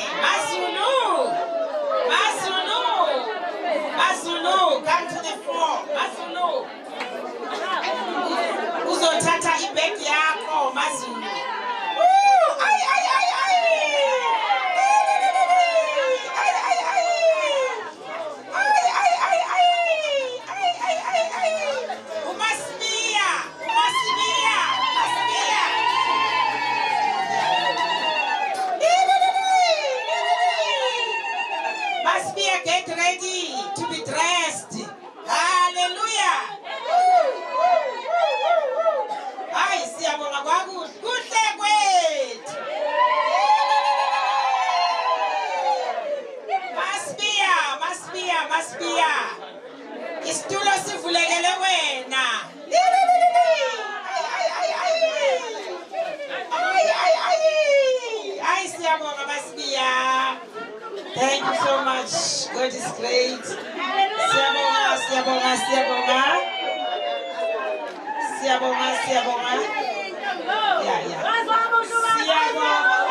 S9: Mazulu, come to the floor. Mazulu. Uzothatha ibag yakho, Mazulu. Get ready to be dressed. Hallelujah. Hayi siyabonga kwakuhle. Kuhle kwethu. Masibiya. Isitulo sivulekele wena. Hayi siyabonga Masibiya. Thank you so much. God is great. Siyabonga. Yeah. Siyabonga.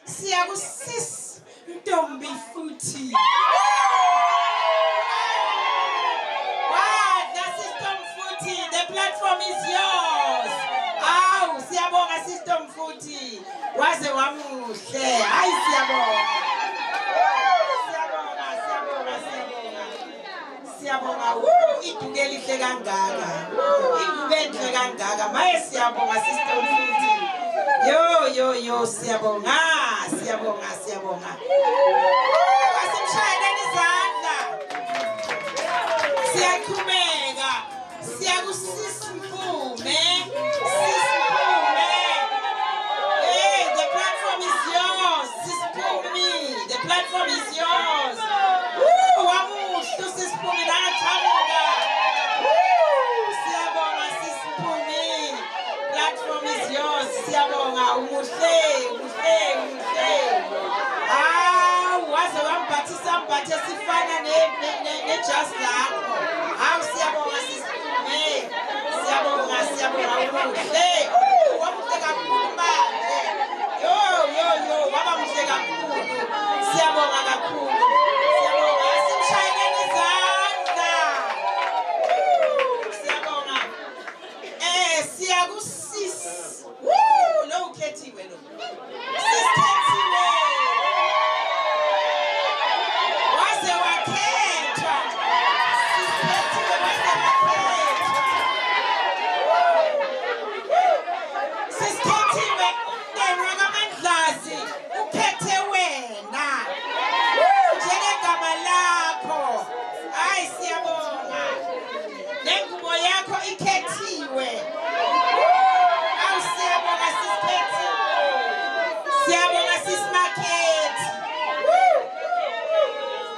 S9: Siyakusisi Ntombi futhi. Wow, that's System Futhi. The platform is yours. Aw, siyabonga System Futhi. Waze wamuhle. Hayi siyabonga. Siyabonga. Iduke lihle kangaka. Ingube enhle kangaka. Maye siyabonga System Futhi. Yo, siyabonga. Asimshayeleni izandla. Siyakhumeka. Siyakusisi Mphume. Hey, the platform is yours. Sis Mpumi. The platform is yours. Wamuhlu Sis Mpumi nangaqhamuka. Siyabonga Sis Mpumi. Platform is yours. Siyabonga umuhle. Waze wambathisa mbathe sifana nejazi lakho. Hawu siyabonga Sis Mpumi. Siyabonga umuhle. Wamuhle kakhulu manje. Yo, waba muhle kakhulu. Siyabonga kakhulu. Siyabonga simshayeleni izandla. Siyabonga. Siyakusisi. Lo ukhethiwe lo. Sisithethiwe. Waze wakhethwa. Sisithethiwe waze wakhethwa. Sisithethiwe umndeni kaMandlazi ukhethe wena. Njengegama lakho. Hayi siyabonga. Nengubo yakho ikhethiwe.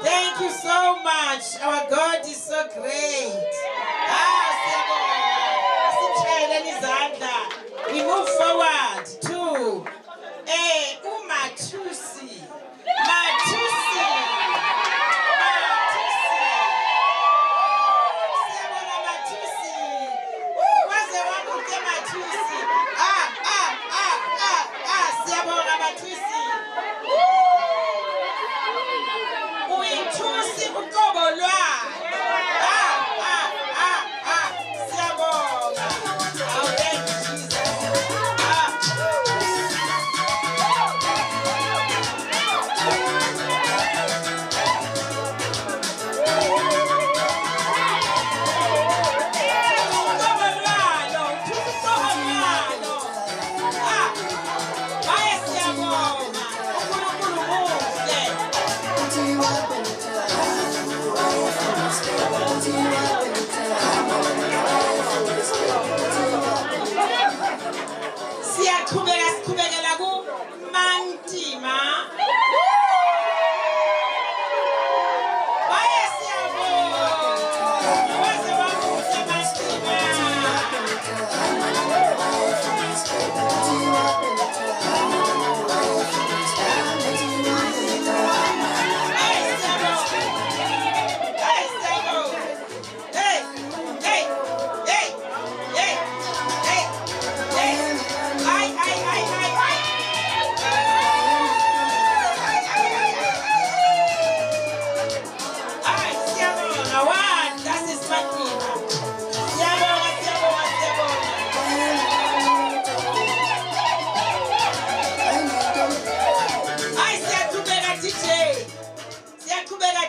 S9: Thank you so much. Our God is so great. We move forward to Matusi. Matusi.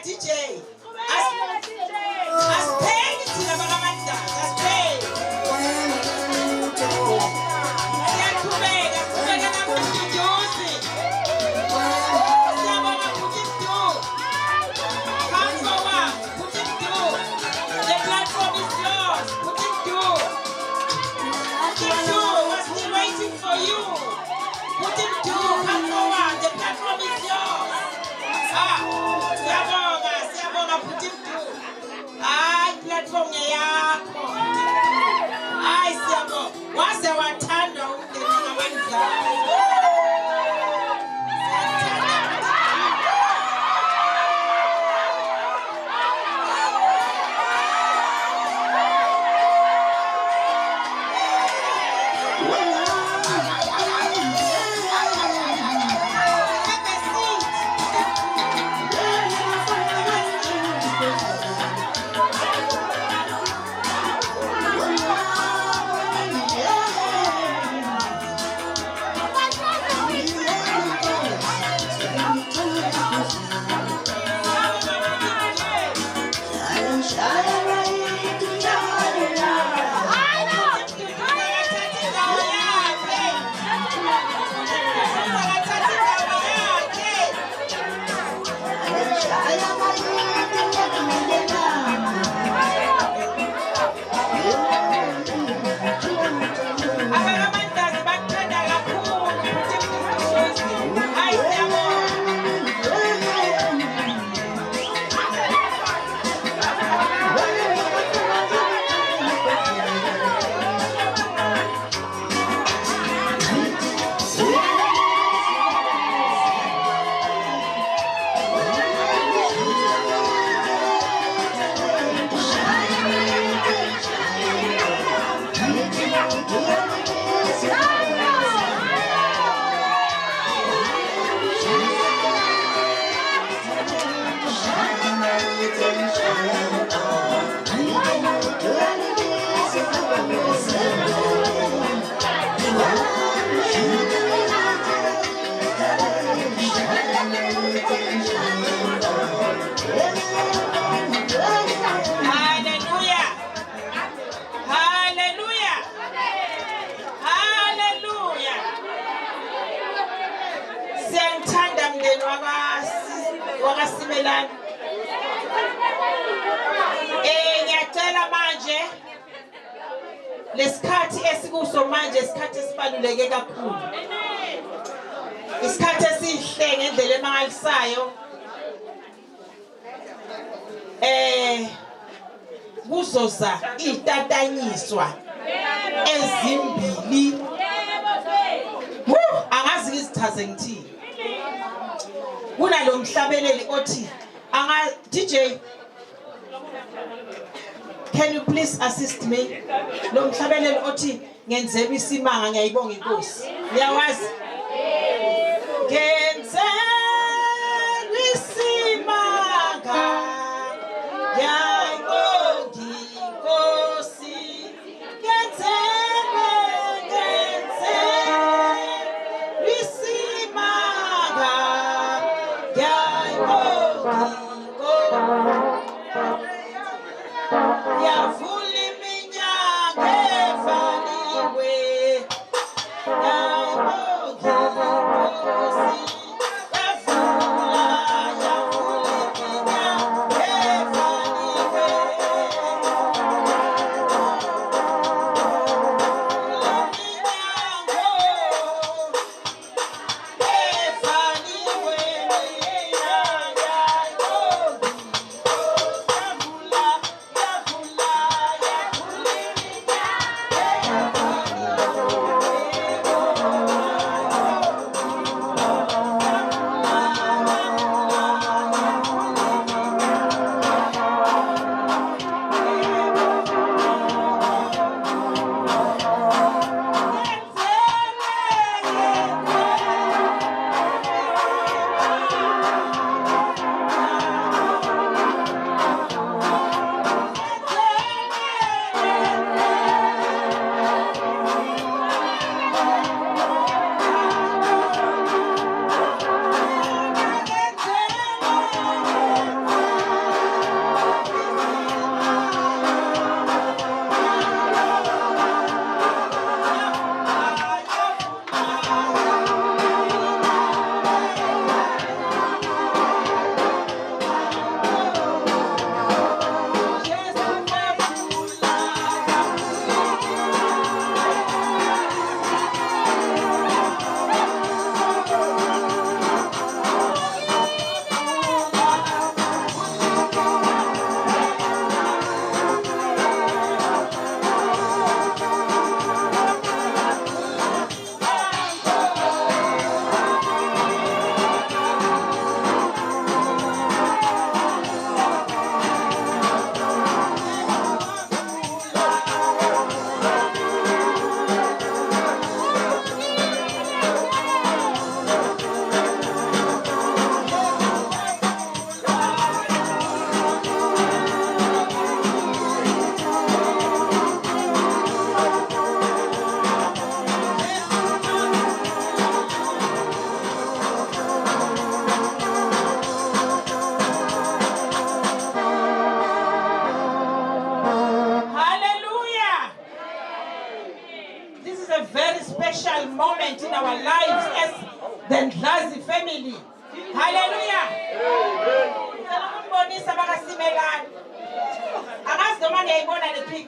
S9: DJ. Asiphengi thina bakaMandlazi, asiphengi. Siyaqhubeka, siqhubeka nakududuzi. Siyabonga Put Him Through. Come forward, Put Him Through. The platform is yours, Put Him Through. Put Him Through, we're still waiting for you. Put Him Through, come forward, the platform is yours. Siyabonga, Put Him Through. Platform yakho. Siyabonga. Waze wathanda umndeni kaMandlazi. wakasimelana. Ngiyacela manje lesikhathi esikuso manje isikhathi esibaluleke kakhulu. Isikhathi esihle ngendlela emangalisayo. Kuzoza itatanyiswa ezimbili. Angazi ngisichaze ngithini. Kunalo mhlabeleli othi DJ, can you please assist me? Lo mhlabeleli othi ngenzebe isimanga ngiyayibonga inkosi. Niyawazi? Ngenzebe isimanga ngiyayibonga inkosi. Ngenzebe isimanga yavula iminyaka evaliwe.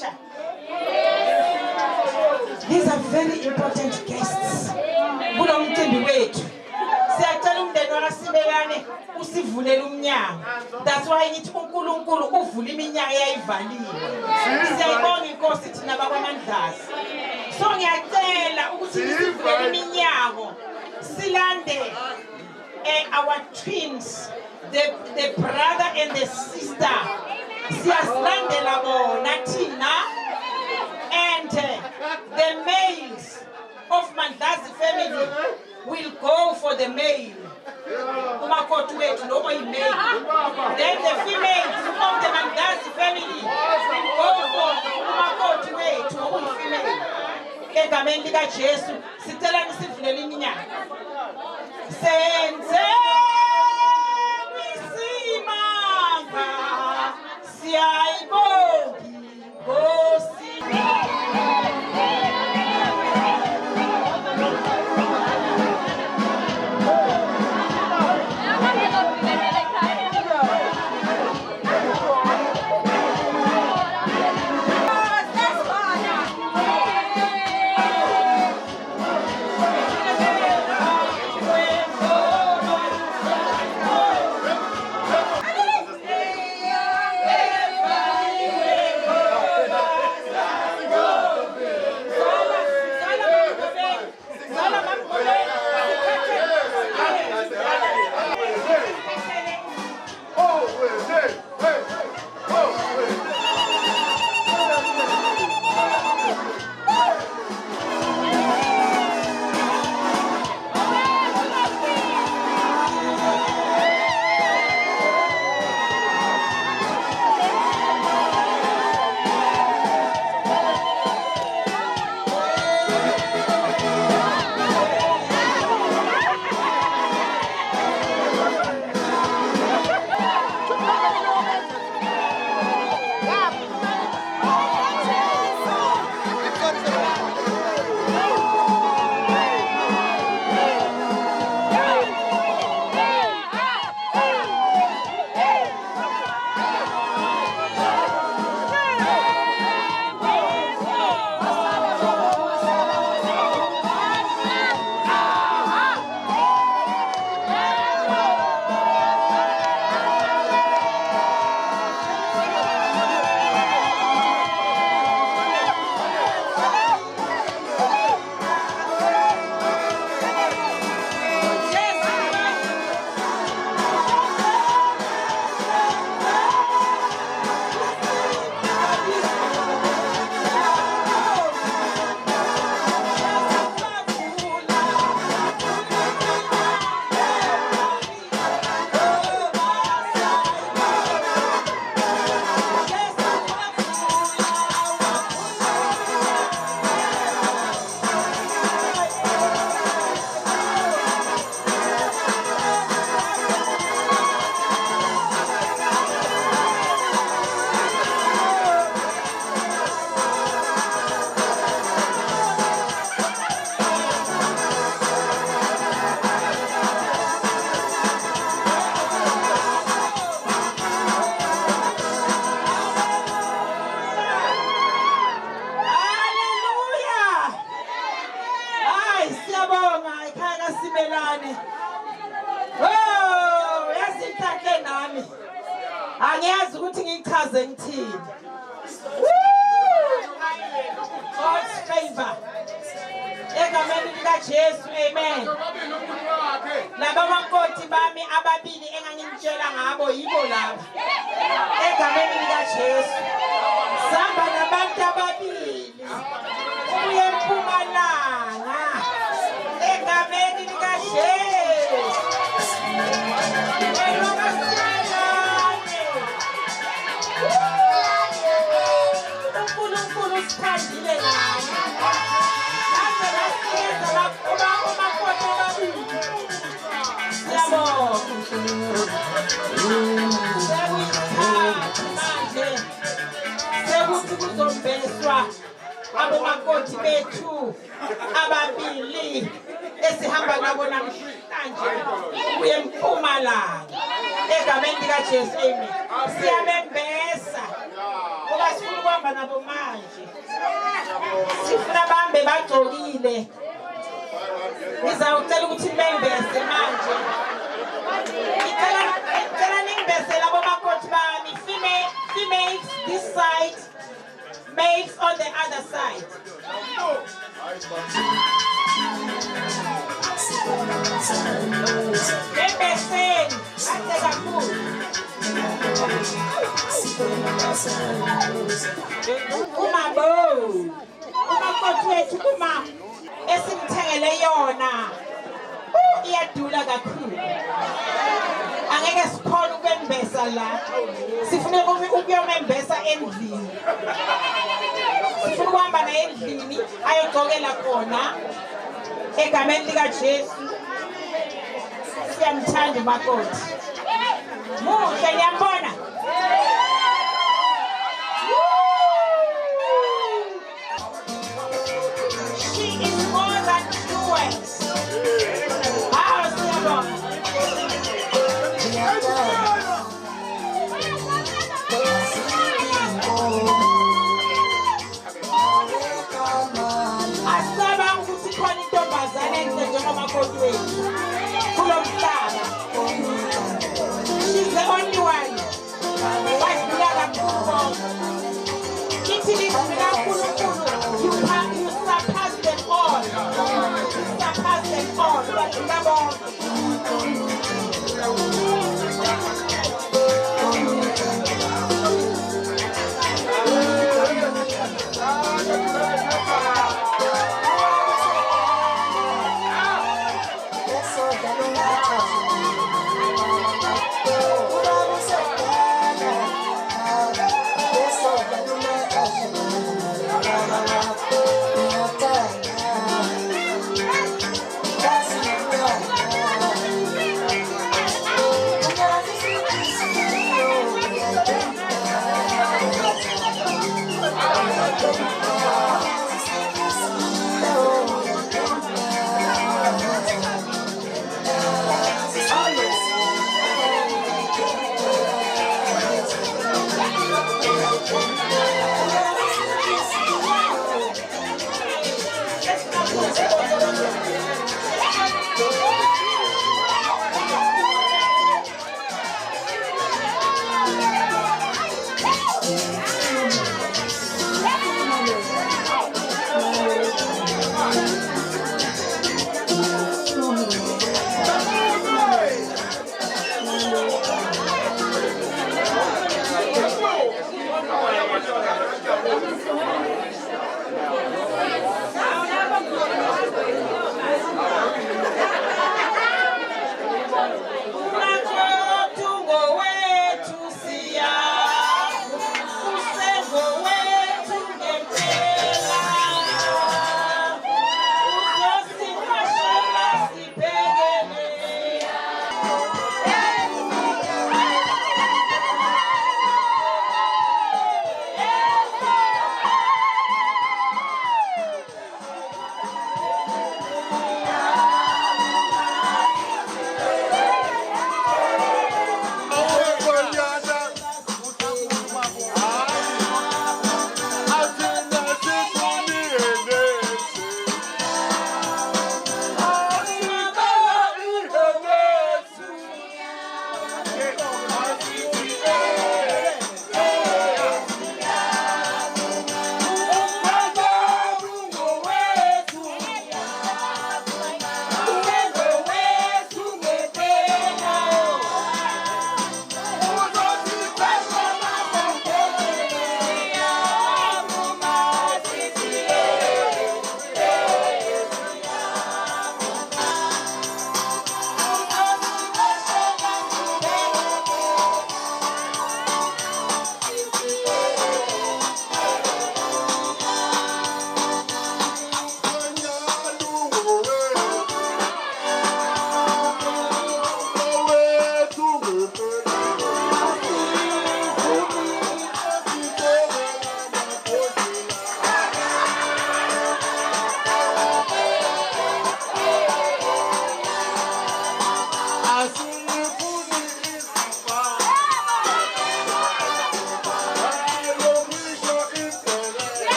S9: preacher. These are very important guests. Kulo mcimbi wethu. Siyacela umndeni wakaSibelane usivulele umnyango. That's why ngithi uNkulunkulu uvula iminyango eyayivaliwe. Siyayibonga inkosi thina bakwaMandlazi. So ngiyacela ukuthi sivulele iminyango. Silande our twins, the brother and the sister. Siyasilandela bona thina. And the males of Mandlazi family will go for the male. Umakoti wethu lo oyimale. Then the females of the Mandlazi family will go for umakoti wethu oyifemale. Egameni lika Jesu sicela nisivulele iminyango. Senze isimanga siyayibonga Nkosi. Angiyazi ukuthi ngichaze ngithini. God's favor. Egameni lika Jesu, amen. Laba makoti bami ababili engangimtshela ngabo yibo laba. Egameni lika Jesu. Samba nabantu ababili. Uye eMpumalanga. Egameni lika Jesu. uNkulunkulu usithandile naye. Naze lasiyenza umakoti ababili. Siyabonga uNkulunkulu. Manje sekuthi kuzombeswa abomakoti bethu ababili esihamba nabo namhlanje kuye eMpumalanga. Egameni lika Jesu, amen. Siyabembesa. Ngoba sifuna ukuhamba nabo manje. Sifuna bahambe bagcokile. Ngizawucela ukuthi nibembese manje. Ngicela ningibese labo makoti bami. Females this side, males on the other side. Bembeseni, ade kakhulu. Umabo, umakoti wethu kuma esimthengele yona. Iyadula kakhulu. Angeke sikhona ukubembesa la. Sifuna ukuyomembesa endlini. Sifuna ukuhamba naye endlini ayogcokela khona egameni likaJesu. Siyamthanda umakoti. Muhle ngiyambona. She is more than fluent. Asaba ukuthi khona intombazane enhle njengomakoti wethu kulo mhlaba. She's the only one. Wadlula kakhulu. Ithi lidlula uNkulunkulu. You surpass them all. You surpass them all. Wadlula bonke.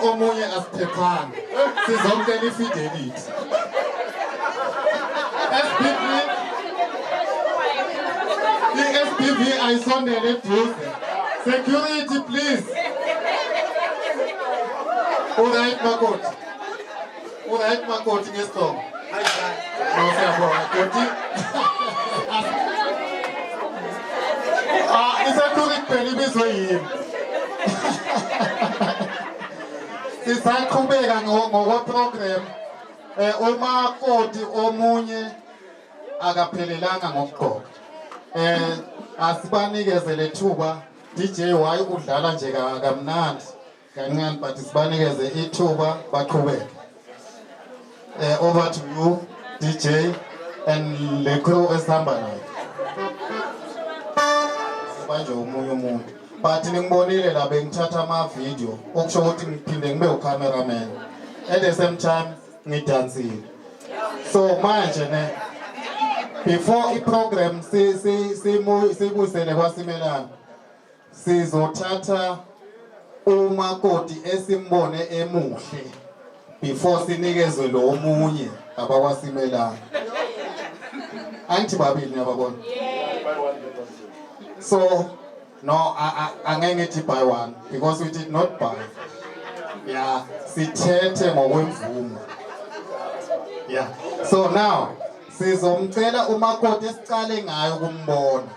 S8: Omunye asiphephanga sizomkela ifidelity SPV ayisondele eduze security please Alright makoti ngesongo no siyabonga koti isecurity phela ibizwe yini Sisaqhubeka ngokwe-program umakoti omunye akaphelelanga ngokugqoka asibanikeze lethuba DJ Y udlala nje kamnandi kancane but sibanikeze ithuba baqhubeke over to you DJ and le crew esihamba nayo sibanje umunye umuntu but ngibonile la bengithatha ama video okusho ukuthi ngiphinde ngibe ucameraman at the same time ngidansile so manje ne before iprogram sibusele kwaSimelana sizothatha umakoti esimbone emuhle before sinikezwe lo omunye abakwaSimelana angithi babili niyababona so no, angeke ngithi buy one because we did not buy. Yeah, sithethe ngokwemvumo. Yeah. So now sizomcela umakoti esicale ngayo kumbona.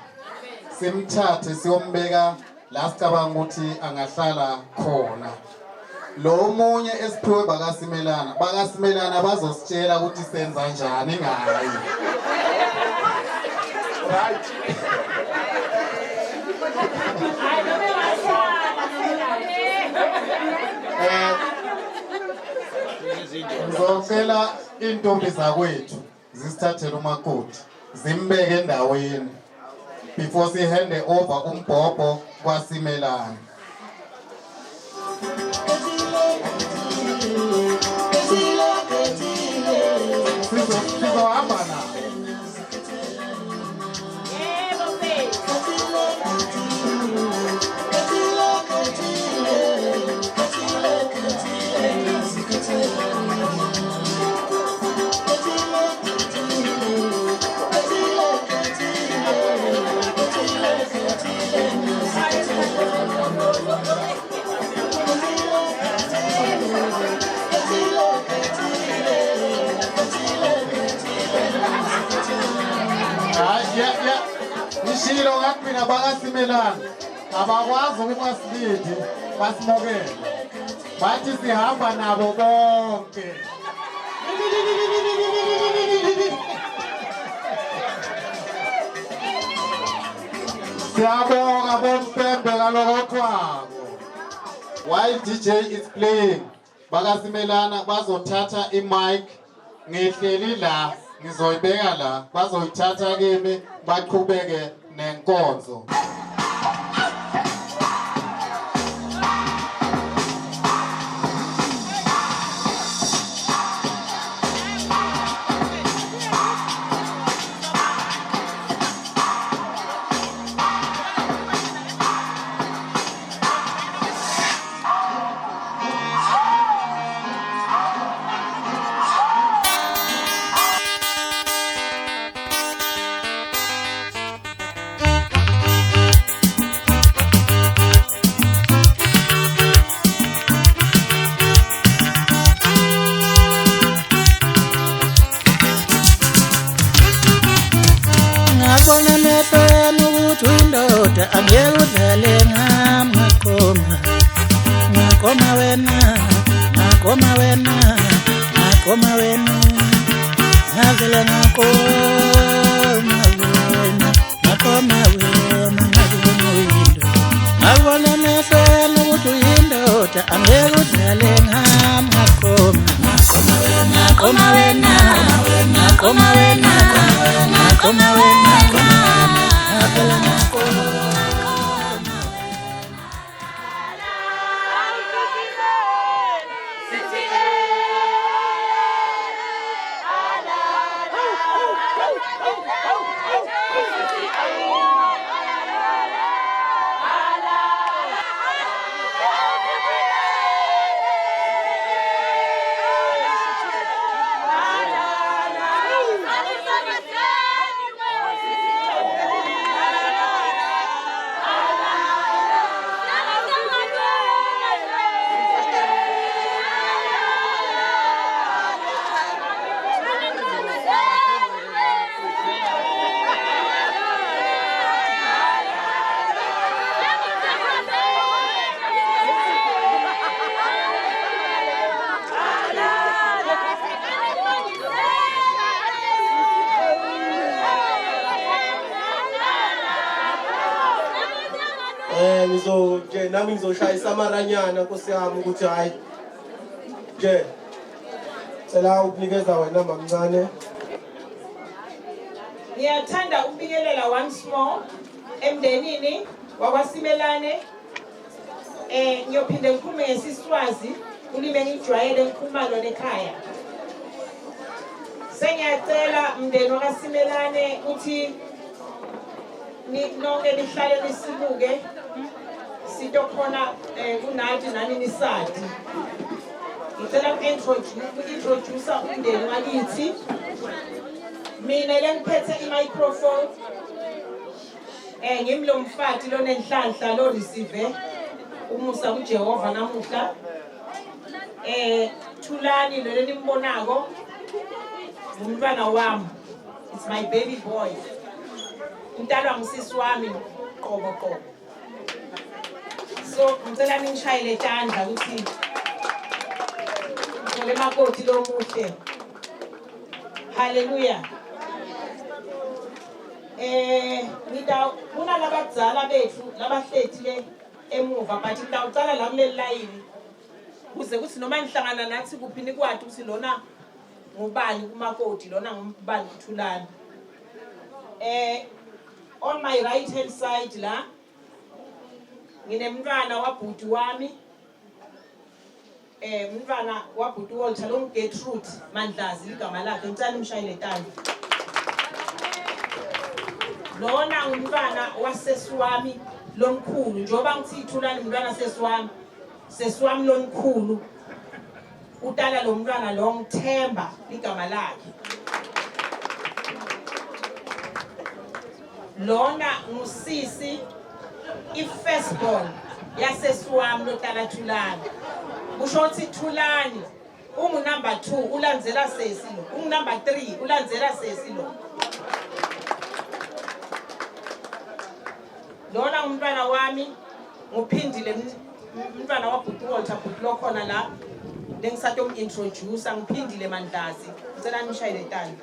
S8: Simthathe siyombeka la sicabanga ukuthi angahlala khona. Lo omunye esiphiwe bakaSimelana bazositshela ukuthi senza kanjani ngayo. Right. Ngizocela intombi zakwethu zisithathele umakoti zimbeke endaweni before sihande over umbhobho kwaSimelana. Sizohamba na Ishilo ngathi bakaSimelane abakwazi ukungasibidi basimokele. Bathi sihamba nabo bonke. Siyabonga bompembe kaloko kwabo. While DJ is playing, bakaSimelane bazothatha i-mic ngihleli la ngizoyibeka la bazoyithatha kimi baqhubeke nenkonzo.
S4: Nami ngizoshayisa amaranyana Nkosi yami ukuthi hayi nje cela ukunikeza wena mamncane.
S9: Ngiyathanda ukubikelela once more emndenini wakwaSimelane. Ngiyophinde ngikhulume ngesiswazi ulime ngijwayele ngikhuluma lona ekhaya. Sengiyacela mndeni wakwaSimelane ukuthi nonke lihlale lisibuke sito khona kunathi nani nisadi. Ngicela uku-introduce umndeni wakithi. Mina lengiphethe i-microphone ngimlo mfati lo nenhlanhla lo receive umusa kuJehova namuhla. Thulani lo nimbonako umntwana wami. It's my baby boy. Umntwana ngusisi wami qobo. So ngicela ningishayele tandla ukuthi ngole makoti lo muhle. Hallelujah. Kuna labadzala bethu labahlethile emuva but ngidawucala la kuleli line kuze kuthi noma nihlangana nathi kuphi nikwathi ukuthi lona ngubani kumakoti lona ngubani uThulani. On my right hand side la nginemntwana wabhuti wami umntwana wabhuti Walter lo Gertrude Mandlazi igama lakhe ngicela nimshayele tandla. Lona umntwana wasesi wami lomkhulu njoba ngithi Thulani umntwana sesi wami lomkhulu utala lo mntwana lo ngithemba igama lakhe. Lona ngusisi i-firstborn yasesi wami lotala Thulani. Kusho ukuthi Thulani number 2 ulandzela sesi lo, number 3 ulandzela sesi lo. lona umntwana wami nguphindile umntwana wabhuti Walter bhuti lo khona la lengisathi umintroduce ngiphindile Mandlazi ngicela nimshayele tani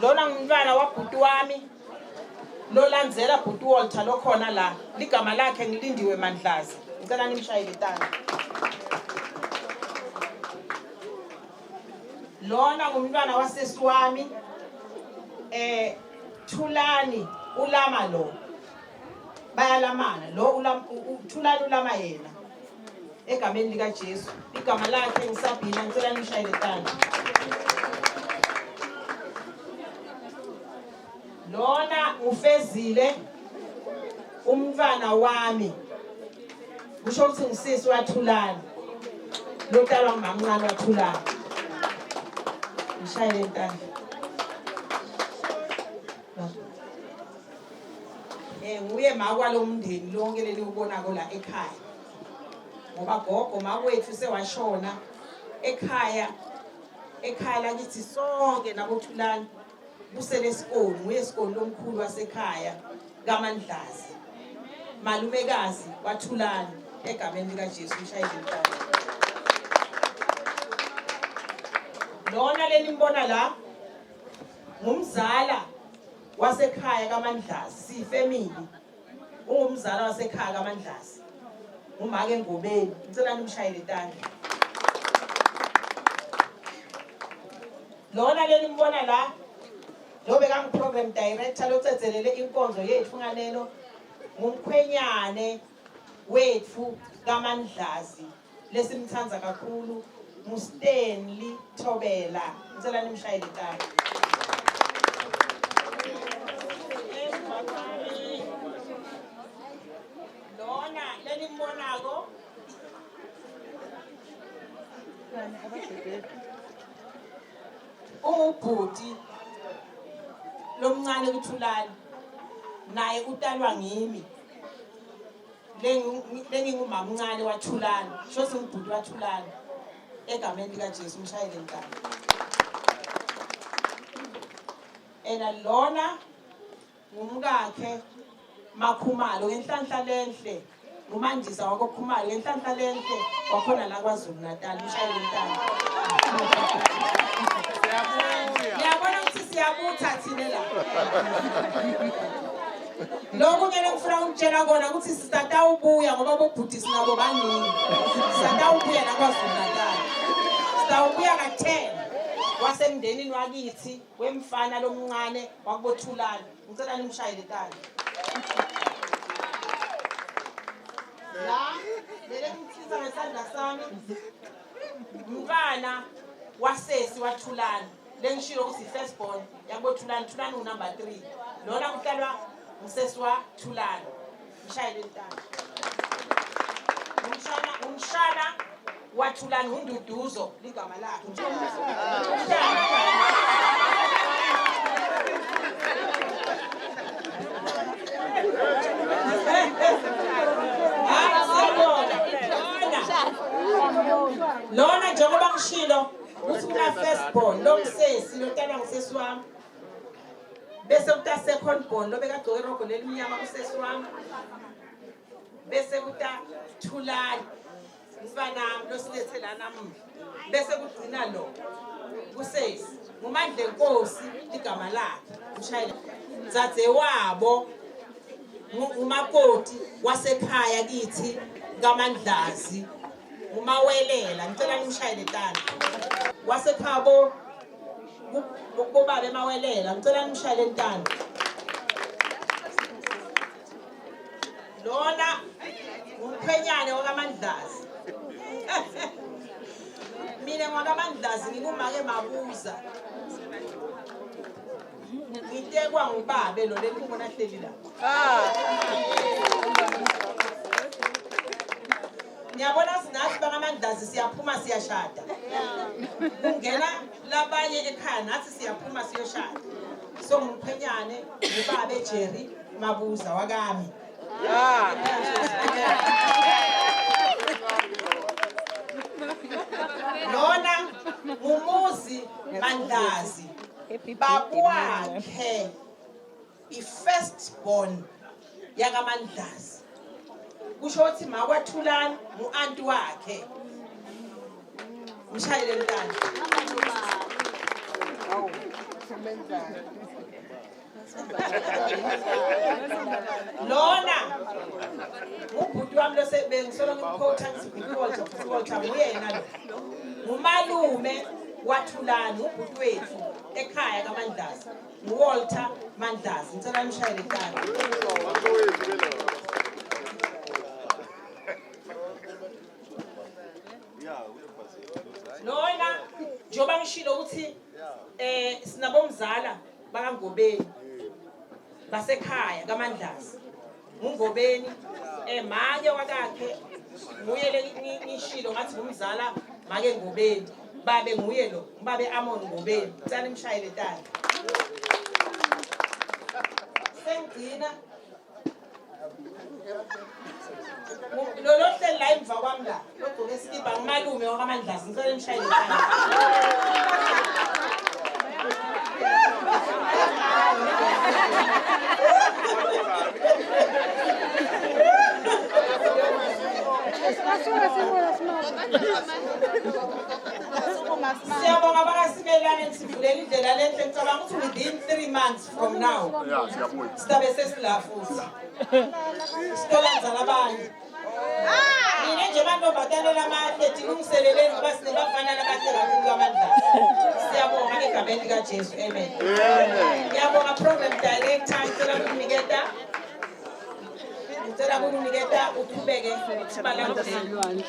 S9: lona umntwana wabhuti wami lo landzela bhuti Walter lo khona la ligama lakhe ngilindiwe Mandlazi ngicela nimshayele tani lona ngumntwana wasesi wami Thulani ulama lo bayalamana lo Thulani ulama yena egameni lika Jesu igama lakhe ngisabhina ngicela nimshayele tani lona ufezile umntwana wami kusho ukuthi ngisisi waThulani lo talwa ngumamncane waThulani ngishayele tani nguye makwa lo mndeni lonke leli ubona ko la ekhaya ngoba gogo makwethu sewashona ekhaya lakithi sonke naboThulani busele isikole nguye isikole lomkhulu wasekhaya kaMandlazi malumekazi waThulani egameni lika Jesu ngishayele tani lona lenimbona la ngumzala wasekhaya kaMandlazi siyifamily ungumzala wasekhaya kaMandlazi umake Ngobeni ngicela nimshayele tani lona lenimbona la lo beka program director lotsetselele inkonzo yethu nganeno ngumkhwenyane wethu kaMandlazi lesimthanza kakhulu Stanley Thobela ngicela nimshayele tani lona lenimbonako ubhuti lomncane kuThulani naye utalwa ngimi lengingumamncane waThulani shothi ngibhuti waThulani egameni lika Jesu mshayele ntana ena lona ngumkakhe Makhumalo ngenhlanhla lenhle ngumandisa wakoKhumalo ngenhlanhla lenhle wakhona la kwaZulu Natal mshayele ntana ngiyabona ukuthi siyabutha thina la lokho ngeke ngifuna ukutshela kona ukuthi sisatawubuya ngoba bobhuti sinabo baningi sisatawubuya la kwaZulu Natal sitawubuya ka10 wasemndenini wakithi wemfana lomncane wakuboThulani ngicela nimshayele tani la lele ngithiza ngesandla sami umfana wasesi waThulani lengishilo ukuthi first born yakuboThulani Thulani unumber 3 lona kuhlalwa ngusesi waThulani mshayele ntana umshana waThulani uNduduzo ligama lakhe lona njengoba ngishilo uthi una first born lo msesi lotana ngusesi wami bese kuta second born lo bekagcoke irogo lelimnyama kusesi wami bese kuta Thulani mfana lo silethela namuhla bese kugcina lo kusesi ngumandle Nkosi igama lakhe mshayele dzadze wabo umakoti wasekhaya kithi kaMandlazi umawelela ngicela nimshayele tani wasekhabo ukubaba emawelela ngicela nimshayele ntana lona umkhwenyane wakaMandlazi mina ngwakaMandlazi ngingumake Mabuza ngitekwa ngubabe lo lelibona hleli la ngiyabona sinathi bakaMandlazi siyaphuma siyashada kungena labanye ekhaya nathi siyaphuma siyoshada so ngumkhwenyane ngubabe Jerry Mabuza wakami lona ngumuzi Mandlazi babwakhe i-firstborn yakaMandlazi. Kusho ukuthi makwaThulani u-anti wakhe. Mshayele ntana. Lona ubhuti wami lo sebengisolo ngimquote ngiziquote nguyena lo. Umalume waThulani ubhuti wethu ekhaya kaMandlazi. uWalter Mandlazi. Ngicela nimshayele ntana. Lona njoba ngishilo ukuthi sinabomzala bakaNgobeni basekhaya kaMandlazi. uNgobeni manje wakakhe nguye ngishilo ngathi ngumzala make Ngobeni. Babe nguye lo, babe Amon Ngobeni. Ngicela nimshayele ntana. Sengcina lo hleli la emva kwami la logqoke isikipa ngumalume wakaMandlazi. Ngicela nimshayele ntana. Siyabonga bakaSimelane sivulela indlela lenhle. Ngicabanga ukuthi within 3 months from now sizabe sesila futhi sitholanza labanye. Mina nje bantombazane amahle dilungiseleleni ngoba sinebafana abahle kakhulu kaMandlazi. Siyabonga egameni likaJesu. Amen. Ngiyabonga program director. Ngicela ukuniketa uqhubeke sibalandeli.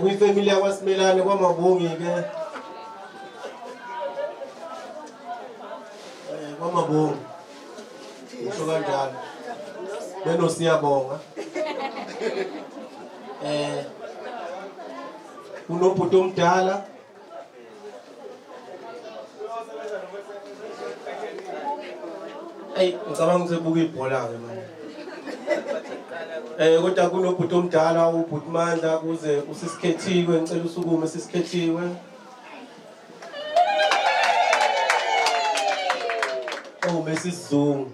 S4: Kuyifamily yakwaSimelane kwaMabongi ke. kwaMabongi. Usho kanjalo. Benosiyabonga. Unobhuti omdala. Ngicabanga ukuthi ebuka ibhola ke manje. Kodwa kunobhuti omdala ubhuti Mandla kuze usisikhethiwe. Ngicela usukume sisikhethiwe. Mesizungu.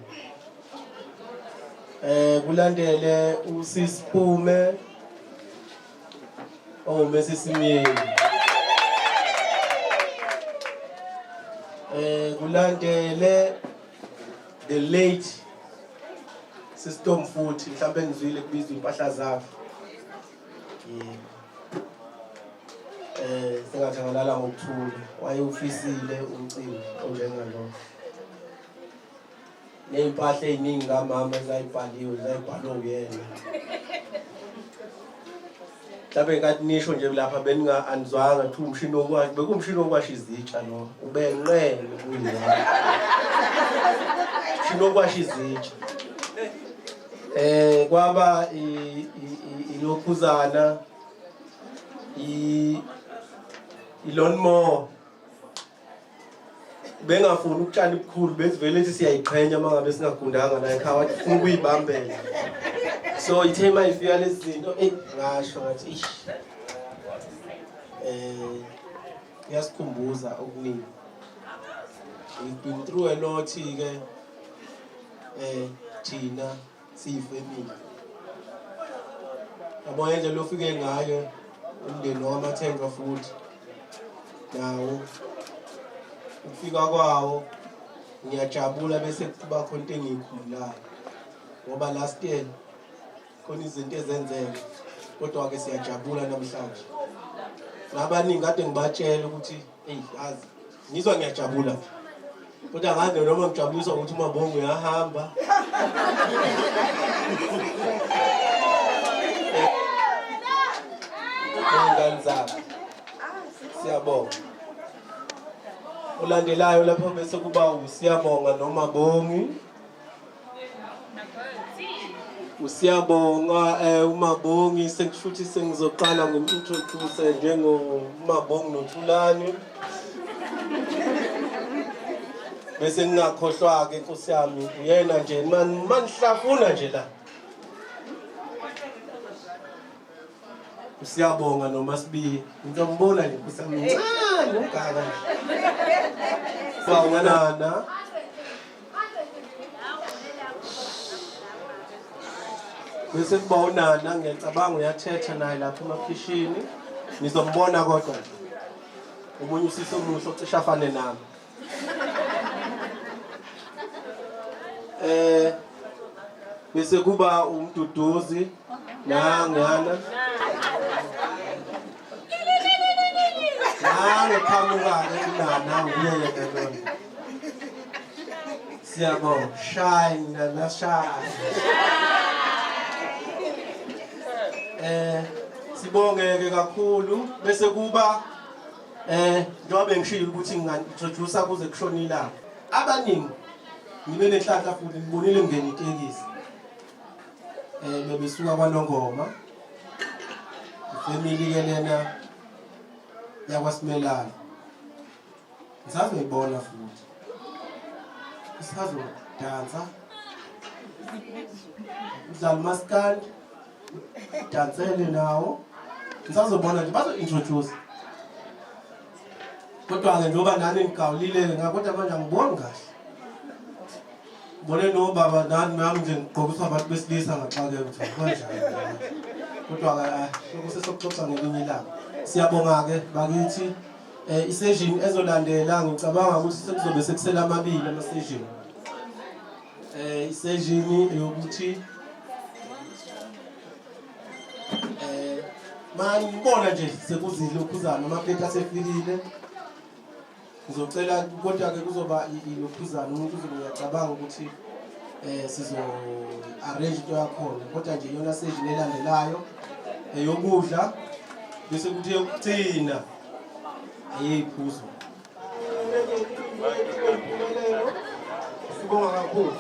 S4: Kulandele usisiphume. Mesisimyeni. Kulandele the late Sister Mfuthi mhlawumbe ngizwile kubizwa impahla zakhe. Sengathi ngalala ngokuthula wayewufisile umcimbi onjengalo. Neimpahla eziningi kamama ezayibhaliwe zayibhalwe uyena. Mhlawumbe ngathi nisho nje lapha beninga anizwanga ukuthi umshini wokwashi bekumshini wokwasha izitsha lo ubenqele kuyila. Sinokwasha izitsha. Kwaba ilokhuzana lawnmower. Bengafuni ukutshala ibukhulu besivele ethi siyayiqhenya mangabe singagundanga la ekhaya wathi ufuna ukuyibambela. So ithe mayifika lezi zinto ngasho ngathi yasikhumbuza okuningi. We've been through a lot ke thina siyifamily. Yabona nje lo fike ngayo umndeni wamaThenga futhi nawo ukufika kwawo ngiyajabula bese kuba khona into engiyikhululayo ngoba last year khona izinto ezenzeka kodwa ke siyajabula namhlanje. Nabaningi kade ngibatshela ukuthi yazi ngizwa ngiyajabula kodwa ngane noma ngijabuliswa ukuthi uMabongo uyahamba. Ngizanza siyabonga. Ulandelayo lapho bese kuba usiyabonga noMabongi. Usiyabonga uMabongi sekufuthi sengizoqala ngomintroduce njengoMabongi noThulani. Bese ngingakhohlwa ke Nkosi yami uyena nje manihlafuna nje la. Usiyabonga noMasibiya. Ngizombona nje Nkosi yami. mncane ungaka bawunganana bese kuba unana ngiyacabanga uyathetha naye lapha emakhishini nizombona kodwa umunye usise omuhle ocisha afane nami bese kuba umduduzi nangana ngeqhamuka-ke unana uyeye kelona siyabonga shine nashine sibongeke kakhulu bese kuba njengoba ngishilo ukuthi nginga-introduce kuze kushona ilanga abaningi nibe nenhlanhla futhi ngibonile ngene itekisi bebesuka kwaNongoma ifamily ke lena yakwaSimelana ngisazoyibona futhi isazodansa udlala umaskandi dansele nawo ngisazobona nje bazo-introduce kodwa-ke njengoba nani ngigawulile ngakodwa manje angiboni kahle ngibone nobaba nami nje ngigqokiswa abantu besilisa ngaxake ukuthi kanjani kodwa-ke sokusesokuxoxa ngelinye ilanga siyabonga-ke bakithi isession ezolandela ngicabanga ukuthi sekuzobe sekusela amabili ama-session isession eyokuthi manje ngibona nje sekuzile ukhuzana amaplate asefikile ngizocela kodwa-ke kuzoba ilokhuzana umuntu uzobe uyacabanga ukuthi sizo-arrange into yakhona kodwa nje iyona session elandelayo eyokudla bese kuthi yokugcina ayeyiphuzo sibonga kakhulu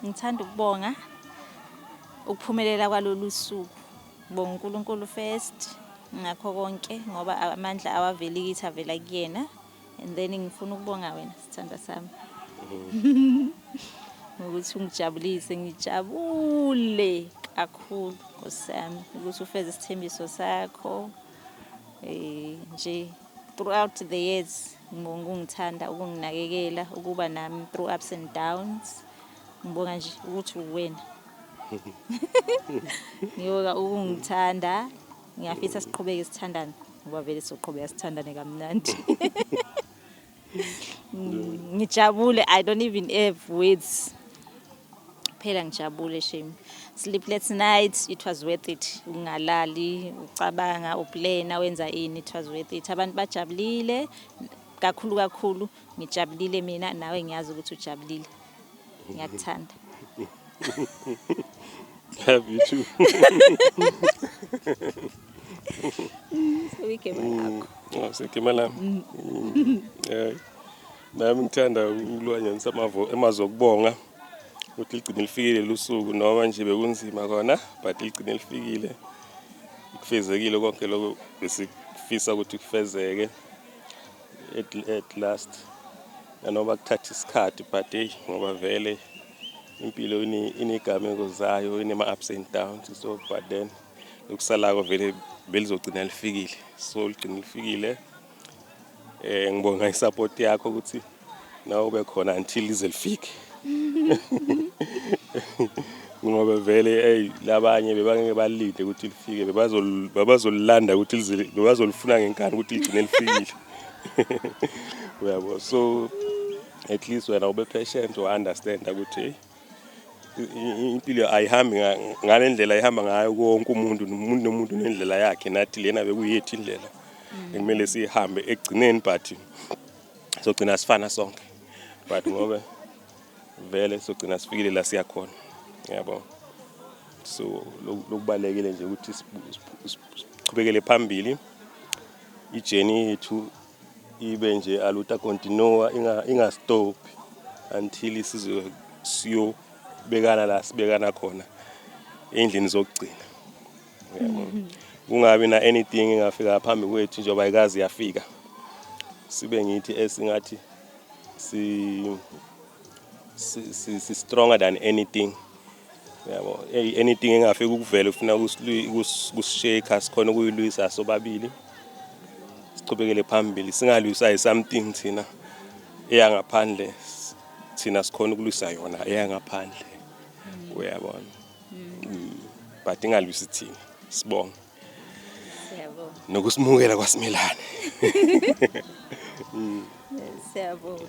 S2: ngithanda ukubonga ukuphumelela kwalolu suku. Ngibonga uNkulunkulu first ngakho konke ngoba amandla awaveli kithi avela kuyena, and then ngifuna ukubonga wena sithanda sami ngokuthi ungijabulise, ngijabule kakhulu ngosami ukuthi ufeze isithembiso sakho nje throughout the years. Ngibonga ungithanda, ukunginakekela, ukuba nami through ups and downs. Ngibonga nje ukuthi uwena ngiyoka ukungithanda, ngiyafisa siqhubeke sithandane ngoba vele soqhubeka sithandane kamnandi. Ngijabule, I don't even have words. Phela ngijabule shame. Sleepless nights, it was worth it. Ungalali, ucabanga, uplana, wenza ini, it was worth it. Abantu bajabulile kakhulu, ngijabulile mina nawe ngiyazi ukuthi ujabulile. Ngiyakuthanda.
S7: Love you too. Sekema lami. Nami ngithanda ukulwanya emazokubonga ukuthi ligcine lifikile lusuku noma nje bekunzima khona but ligcine lifikile. kufezekile konke lokho besikufisa ukuthi kufezeke at last noma kuthatha isikhathi but hey ngoba vele impilo inegameko zayo inema ups and downs so but then lokusalako vele belizogcina lifikile so ligcina lifikile ngibonga isupport yakho ukuthi nawe ube khona until lize lifike ngoba vele hey labanye bebangeke balinde ukuthi lifike bebazolilanda ukuthi bebazolifuna ngenkani ukuthi ligcine lifikile uyabo so at least wena ube patient or understand ukuthi impilo ayihambi ngalendlela ihamba ngayo konke umuntu nendlela yakhe nathi lena bekuyethu indlela ekumele sihambe egcineni but sogcina sifana sonke but ngoba vele sogcina sifikile la siya khona yabo so lokubalekile nje ukuthi siqhubekele phambili ijourney yethu ibe nje aluta continue inga stop until siyo bekana la sibekana khona endlini zokugcina yabo kungabi na anything engafika phambi kwethu njengoba ayikazi yafika sibe ngithi esingathi si stronger than anything yabo anything engafika ukuvela ufuna ukusishake sikhona ukuyilwisa sobabili siqhubekele phambili singalwisa something thina eyangaphandle thina sikhona ukulwisa yona eyangaphandle uyabona but ingalwisi thina sibonga
S2: Siyabonga.
S7: nokusimukela kwaSimelane
S2: Siyabonga.